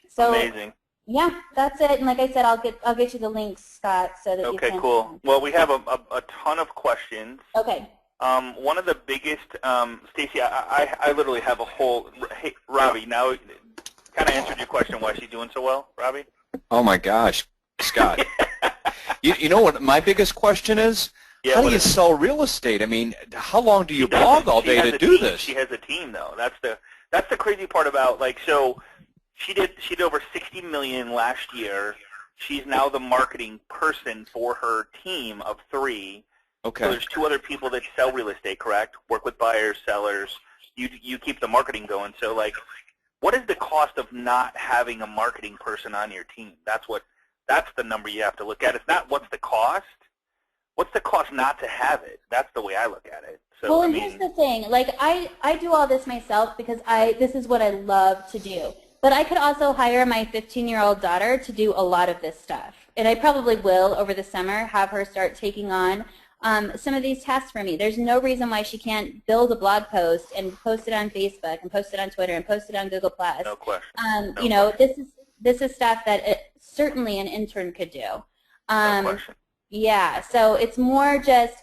So, amazing. Yeah, that's it. And like I said, I'll get you the links, Scott, so that you can. Okay, cool. Well, we have a ton of questions. Okay. One of the biggest, Stacey, I literally have a whole. Hey, Robbie, now kind of answered your question. Why is she doing so well, Robbie? Oh my gosh, Scott. you know what my biggest question is? Yeah, how do you sell real estate? I mean, how long do you blog all day to do this? She has a team, though. That's the crazy part about, like, so she did over 60 million last year. She's now the marketing person for her team of 3. Okay. So there's 2 other people that sell real estate, correct? Work with buyers, sellers. You keep the marketing going. So, like, what is the cost of not having a marketing person on your team? That's the number you have to look at. It's not what's the cost. What's the cost not to have it? That's the way I look at it. So, well, and here's the thing. Like, I do all this myself because this is what I love to do. But I could also hire my 15-year-old daughter to do a lot of this stuff. And I probably will, over the summer, have her start taking on some of these tasks for me. There's no reason why she can't build a blog post and post it on Facebook and post it on Twitter and post it on Google+. No question. This is stuff that certainly an intern could do. No question. Yeah, so it's more just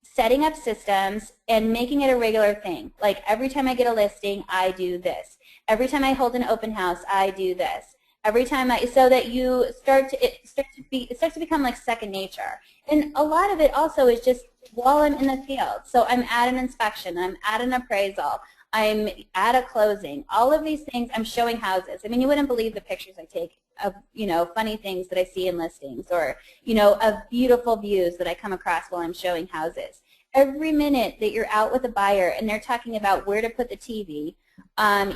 setting up systems and making it a regular thing. Like every time I get a listing, I do this. Every time I hold an open house, I do this. Every time so that you it starts to become like second nature. And a lot of it also is just while I'm in the field. So I'm at an inspection, I'm at an appraisal, I'm at a closing. All of these things, I'm showing houses. I mean, you wouldn't believe the pictures I take of, funny things that I see in listings, or, of beautiful views that I come across while I'm showing houses. Every minute that you're out with a buyer and they're talking about where to put the TV,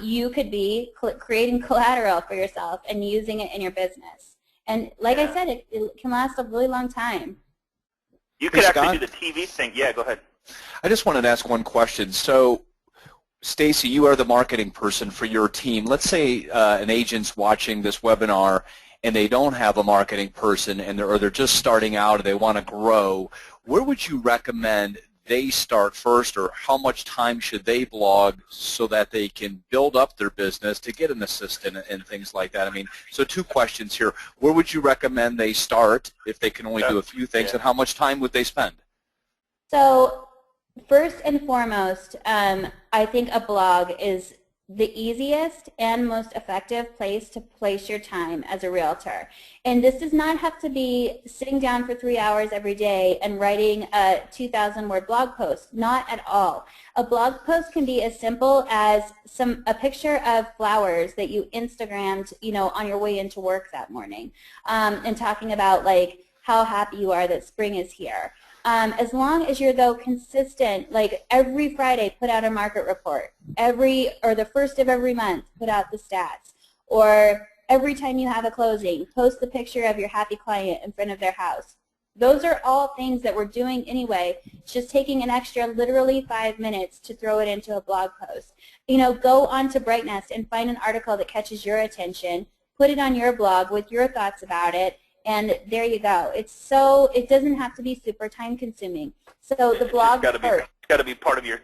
you could be creating collateral for yourself and using it in your business. And like I said, it can last a really long time. You could actually Scott? do the TV thing. Yeah, go ahead. I just wanted to ask one question. So, Stacey, you are the marketing person for your team. Let's say an agent's watching this webinar and they don't have a marketing person, and they're just starting out and they want to grow. Where would you recommend they start first, or how much time should they blog so that they can build up their business to get an assistant and things like that? I mean, so 2 questions here. Where would you recommend they start if they can only do a few things, and how much time would they spend? So first and foremost, I think a blog is the easiest and most effective place to place your time as a realtor. And this does not have to be sitting down for 3 hours every day and writing a 2,000-word blog post. Not at all. A blog post can be as simple as a picture of flowers that you Instagrammed, on your way into work that morning, and talking about like how happy you are that spring is here. As long as you're, though, consistent, like every Friday put out a market report, or the first of every month put out the stats, or every time you have a closing, post the picture of your happy client in front of their house. Those are all things that we're doing anyway. It's just taking an extra literally 5 minutes to throw it into a blog post. Go on to Bright Nest and find an article that catches your attention, put it on your blog with your thoughts about it, and there you go. It doesn't have to be super time consuming. So the blog it's got to be part of your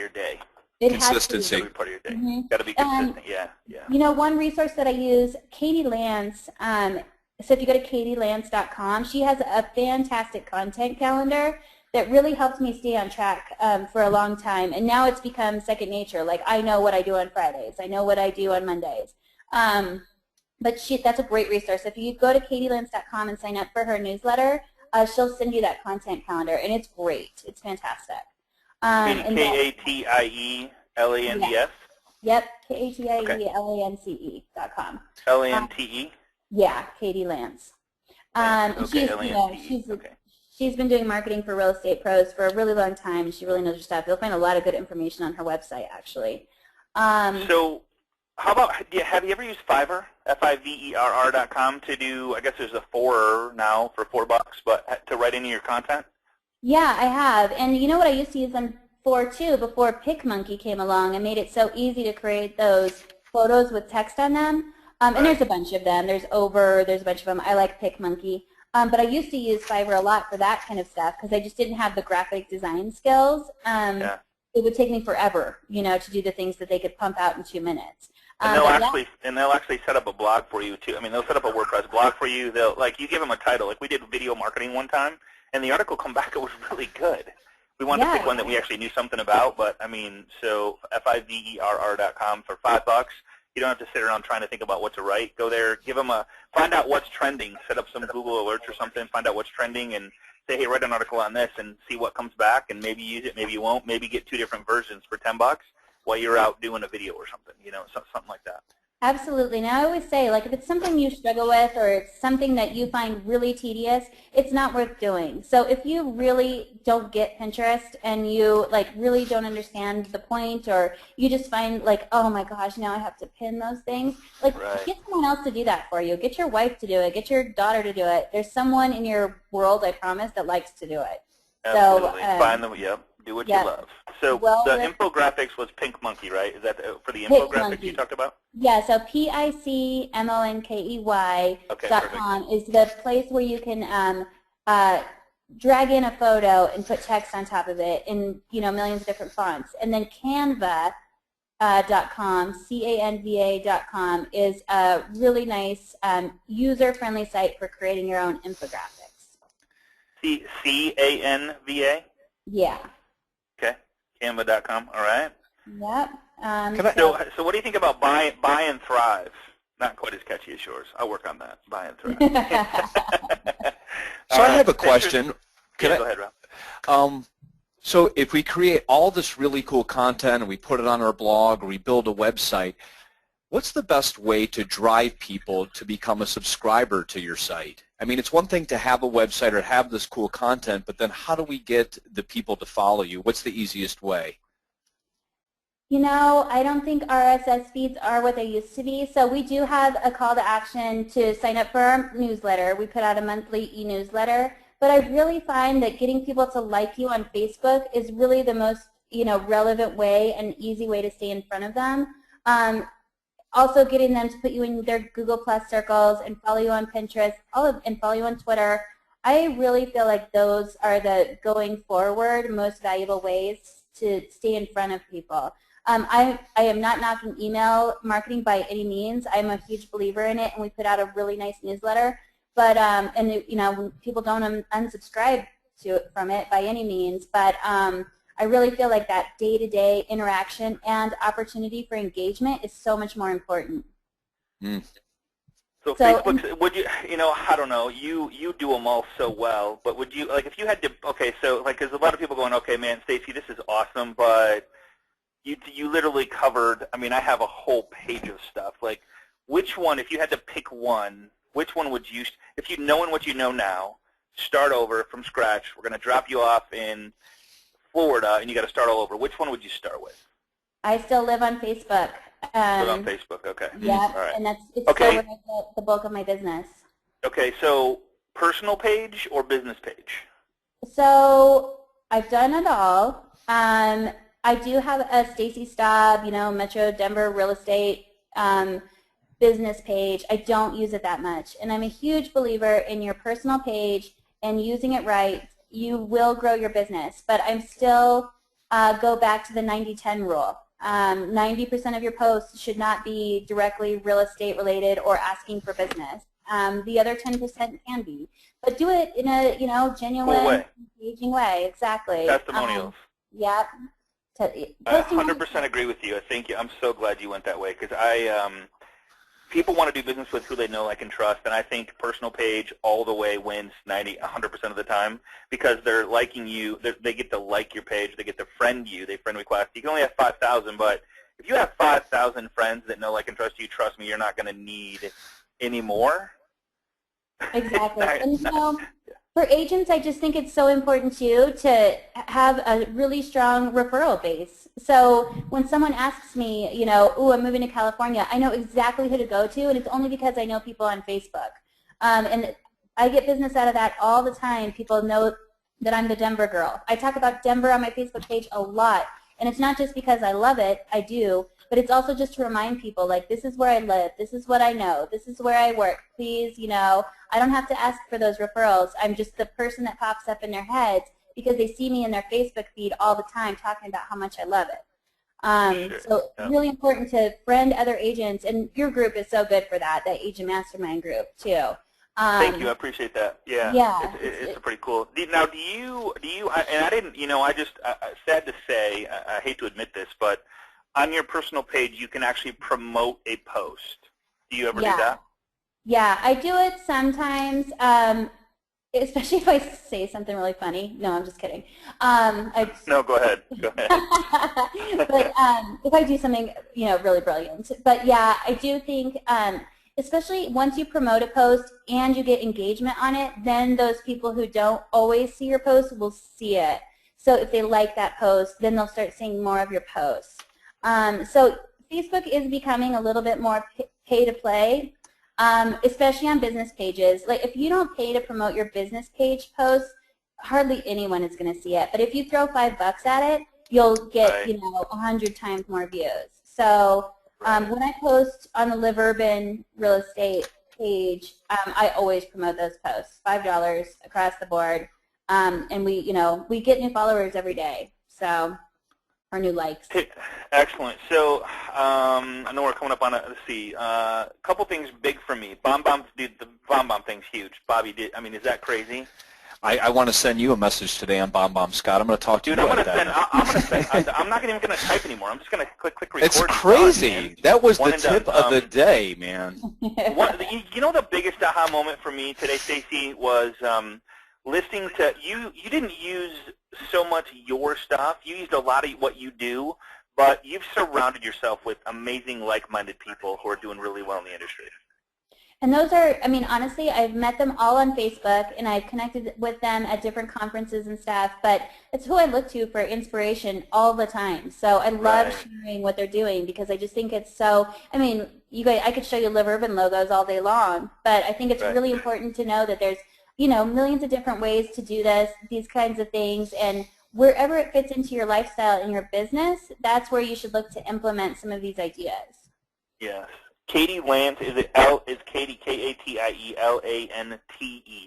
day. Consistency. It's got to be part of your day. Got to be consistent. Yeah. One resource that I use, Katie Lance. So if you go to katielance.com, she has a fantastic content calendar that really helped me stay on track for a long time. And now it's become second nature. Like, I know what I do on Fridays. I know what I do on Mondays. But that's a great resource. If you go to katielance.com and sign up for her newsletter, she'll send you that content calendar, and it's great. It's fantastic. KATIELANDS? Yep, KATIELANCE.com. LANTE? Yeah, Katie Lance. She's been doing marketing for real estate pros for a really long time, and she really knows her stuff. You'll find a lot of good information on her website, actually. So how about, have you ever used Fiverr, FIVERR.com, to do, I guess there's a $4 now for $4, but to write any of your content? Yeah, I have. And you know what I used to use them for, too, before PicMonkey came along and made it so easy to create those photos with text on them. And there's a bunch of them. There's a bunch of them. I like PicMonkey. But I used to use Fiverr a lot for that kind of stuff because I just didn't have the graphic design skills. It would take me forever, to do the things that they could pump out in 2 minutes. And they'll actually set up a blog for you too. I mean, they'll set up a WordPress blog for you. You give them a title. Like we did video marketing one time, and the article come back. It was really good. We wanted to pick one that we actually knew something about. But I mean, so FIVERR.com for $5. You don't have to sit around trying to think about what to write. Go there, find out what's trending. Set up some Google alerts or something. Find out what's trending and say, hey, write an article on this and see what comes back. And maybe use it, maybe you won't. Maybe get 2 different versions for $10. While you're out doing a video or something, something like that. Absolutely. And I always say, like, if it's something you struggle with or it's something that you find really tedious, it's not worth doing. So if you really don't get Pinterest and you, like, really don't understand the point, or you just find, like, oh, my gosh, now I have to pin those things, like, get someone else to do that for you. Get your wife to do it. Get your daughter to do it. There's someone in your world, I promise, that likes to do it. Absolutely. Find them, do what you love. So the infographics was PicMonkey, right? Is that for the infographics you talked about? Yeah, so PICMONKEY.com is the place where you can drag in a photo and put text on top of it in millions of different fonts. And then Canva.com, CANVA.com, is a really nice user-friendly site for creating your own infographics. CANVA? Yeah. Okay, Canva.com. All right. Yep. So what do you think about Buy and Thrive? Not quite as catchy as yours. I'll work on that. Buy and Thrive. So I have a question. Go ahead, Rob. So if we create all this really cool content and we put it on our blog or we build a website, what's the best way to drive people to become a subscriber to your site? I mean, it's one thing to have a website or have this cool content, but then how do we get the people to follow you? What's the easiest way? I don't think RSS feeds are what they used to be. So we do have a call to action to sign up for our newsletter. We put out a monthly e-newsletter. But I really find that getting people to like you on Facebook is really the most, relevant way and easy way to stay in front of them. Also getting them to put you in their Google Plus circles and follow you on Pinterest, and follow you on Twitter. I really feel like those are the going forward most valuable ways to stay in front of people. I am not knocking email marketing by any means. I'm a huge believer in it, and we put out a really nice newsletter. But when people don't unsubscribe from it by any means. But I I really feel like that day-to-day interaction and opportunity for engagement is so much more important. Mm. So Facebook's, would you, I don't know, you do them all so well, but would you, like, if you had to, okay, so, like, there's a lot of people going, okay, man, Stacy, this is awesome, but you literally covered, I mean, I have a whole page of stuff. Like, which one, if you had to pick one, which one would you, if you knowing what you know now, start over from scratch, we're going to drop you off in Florida, and you got to start all over, which one would you start with? I still live on Facebook. Live on Facebook, okay. Yeah, all right. and it's okay. still where I get the bulk of my business. Okay, so personal page or business page? So I've done it all. I do have a Stacy Staub, Metro Denver real estate business page. I don't use it that much, and I'm a huge believer in your personal page and using it right. You will grow your business, but I'm still go back to the 90-10 rule. 90% of your posts should not be directly real estate related or asking for business. The other 10% can be, but do it in a genuine, engaging way. Exactly. Testimonials. Yeah. I 100% agree with you. I'm so glad you went that way because people want to do business with who they know, like, and trust, and I think personal page all the way wins 100% of the time because they're liking you. They get to like your page. They get to friend you. They friend request. You can only have 5,000, but if you have 5,000 friends that know, like, and trust you, trust me, you're not going to need any more. Exactly. And for agents, I just think it's so important too to have a really strong referral base. So when someone asks me, ooh, I'm moving to California, I know exactly who to go to, and it's only because I know people on Facebook. And I get business out of that all the time. People know that I'm the Denver girl. I talk about Denver on my Facebook page a lot, and it's not just because I love it, I do, but it's also just to remind people, like, this is where I live, this is what I know, this is where I work. Please, I don't have to ask for those referrals. I'm just the person that pops up in their heads because they see me in their Facebook feed all the time talking about how much I love it. So really important to friend other agents, and your group is so good for that Agent Mastermind group too. Thank you. I appreciate that. Yeah. It's pretty cool. Now, do you? And I didn't. Sad to say, I hate to admit this, but on your personal page, you can actually promote a post. Do you ever do that? Yeah, I do it sometimes, especially if I say something really funny. No, I'm just kidding. No, go ahead. Go ahead. But if I do something, really brilliant. But yeah, I do think, especially once you promote a post and you get engagement on it, then those people who don't always see your post will see it. So if they like that post, then they'll start seeing more of your posts. So Facebook is becoming a little bit more pay to play. Especially on business pages. Like, if you don't pay to promote your business page posts, hardly anyone is going to see it. But if you throw $5 at it, you'll get 100 times more views. So when I post on the Live Urban real estate page, I always promote those posts, $5 across the board, and we get new followers every day. So. Our new likes. Excellent. So I know we're coming up on let's see, a couple things big for me. Dude, the BombBomb thing's huge. Bobby, is that crazy? I want to send you a message today on BombBomb, Scott. I'm going to talk to you about that. I'm not even going to type anymore. I'm just going to click record. It's crazy. That was the tip of the day, man. The biggest aha moment for me today, Stacy, was listening to you. You didn't use so much your stuff. You used a lot of what you do, but you've surrounded yourself with amazing like-minded people who are doing really well in the industry. And those are, honestly, I've met them all on Facebook, and I've connected with them at different conferences and stuff, but it's who I look to for inspiration all the time. So I love sharing what they're doing because I just think it's so, you guys, I could show you Live Urban logos all day long, but I think it's really important to know that there's millions of different ways to do these kinds of things, and wherever it fits into your lifestyle and your business, that's where you should look to implement some of these ideas. Yes. Katie Lance, is Katie, K-A-T-I-E-L-A-N-T-E,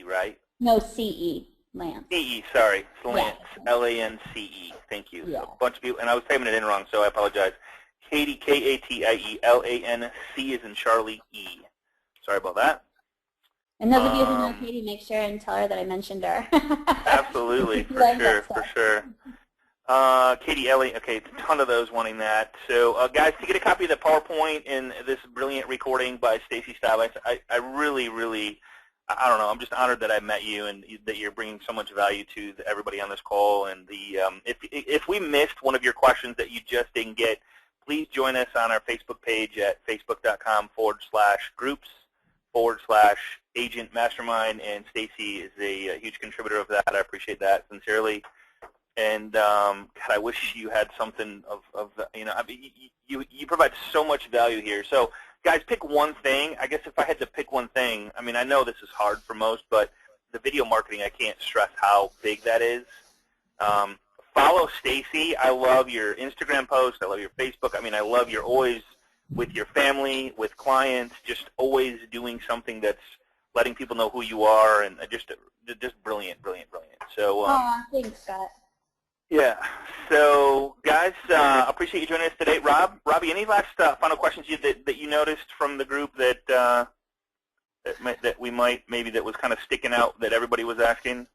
right? No, C-E, Lance. C-E, sorry. It's Lance, L-A-N-C-E. Thank you. Yeah. So a bunch of people, and I was typing it in wrong, so I apologize. Katie, K-A-T-I-E-L-A-N-C as in Charlie, E. Sorry about that. And those of you who know Katie, make sure and tell her that I mentioned her. Absolutely, for sure. Katie Ellie, okay, a ton of those wanting that. So, guys, to get a copy of the PowerPoint and this brilliant recording by Stacy Stiles, I really, really, I don't know, I'm just honored that I met you and that you're bringing so much value to everybody on this call. And if we missed one of your questions that you just didn't get, please join us on our Facebook page at facebook.com/groups/agent mastermind. And Stacy is a huge contributor of that. I appreciate that sincerely. And God, I wish you had something of you know, I mean, you provide so much value here. So, guys, pick one thing. I guess if I had to pick one thing, I mean, I know this is hard for most, but the video marketing, I can't stress how big that is. Follow Stacy. I love your Instagram posts. I love your Facebook. I mean, I love you're always with your family, with clients, just always doing something that's letting people know who you are, and just brilliant, brilliant, brilliant. So, thanks, Scott. yeah. So, guys, appreciate you joining us today. Robbie, any last final questions that you noticed from the group that that we might that was kind of sticking out that everybody was asking?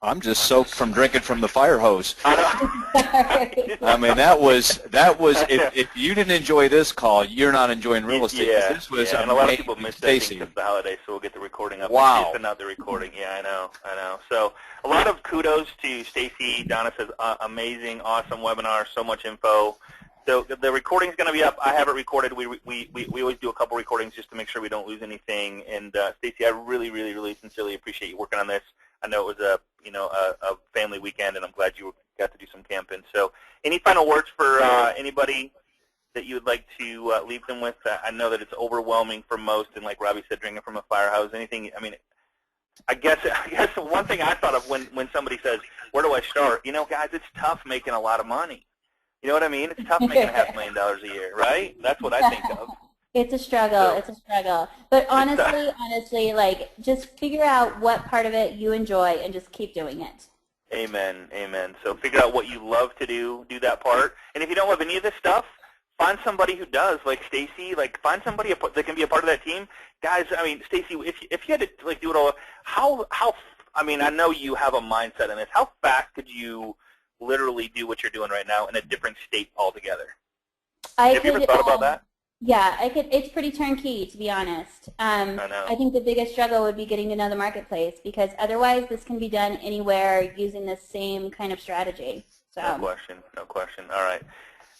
I'm just soaked from drinking from the fire hose. I mean, that was if you didn't enjoy this call, you're not enjoying real estate. Yeah, this was and a lot of people missed that because of the holiday, so we'll get the recording up. Wow. Send out the recording. Yeah, I know. So a lot of kudos to Stacy. Donna says, amazing, awesome webinar, so much info. So the recording's going to be up. I have it recorded. We always do a couple recordings just to make sure we don't lose anything. And Stacy, I really, really, really sincerely appreciate you working on this. I know it was a family weekend, and I'm glad you got to do some camping. So, any final words for anybody that you would like to leave them with? I know that it's overwhelming for most, and like Robbie said, drinking from a firehouse. Anything? I mean, I guess one thing I thought of when somebody says, "Where do I start?" You know, guys, it's tough making a lot of money. You know what I mean? It's tough making $500,000 a year, right? That's what I think of. It's a struggle. It's a struggle. But honestly, like, just figure out what part of it you enjoy and just keep doing it. Amen. Amen. So figure out what you love to do that part. And if you don't love any of this stuff, find somebody who does, like Stacy. Like, find somebody that can be a part of that team. Guys, I mean, Stacy, if you had to like do it all, how I mean, I know you have a mindset in this. How fast could you literally do what you're doing right now in a different state altogether? Have you ever thought about that? Yeah, I could. It's pretty turnkey, to be honest. I know. I think the biggest struggle would be getting to know the marketplace, because otherwise this can be done anywhere using the same kind of strategy. So. No question. No question. All right.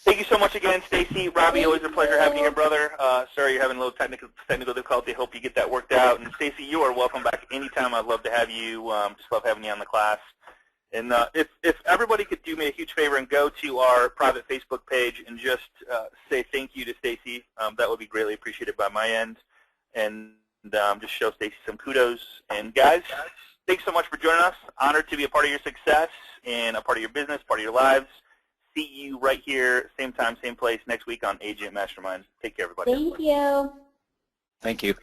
Thank you so much again, Stacy. Robbie, always a pleasure having you here, brother. Sorry you're having a little technical difficulty. Hope you get that worked out. And Stacy, you are welcome back anytime. I'd love to have you. Just love having you on the class. And if everybody could do me a huge favor and go to our private Facebook page and just say thank you to Stacy, that would be greatly appreciated by my end. And just show Stacy some kudos. And guys, thanks so much for joining us. Honored to be a part of your success and a part of your business, part of your lives. See you right here, same time, same place next week on Agent Mastermind. Take care, everybody. Thank you. Thank you.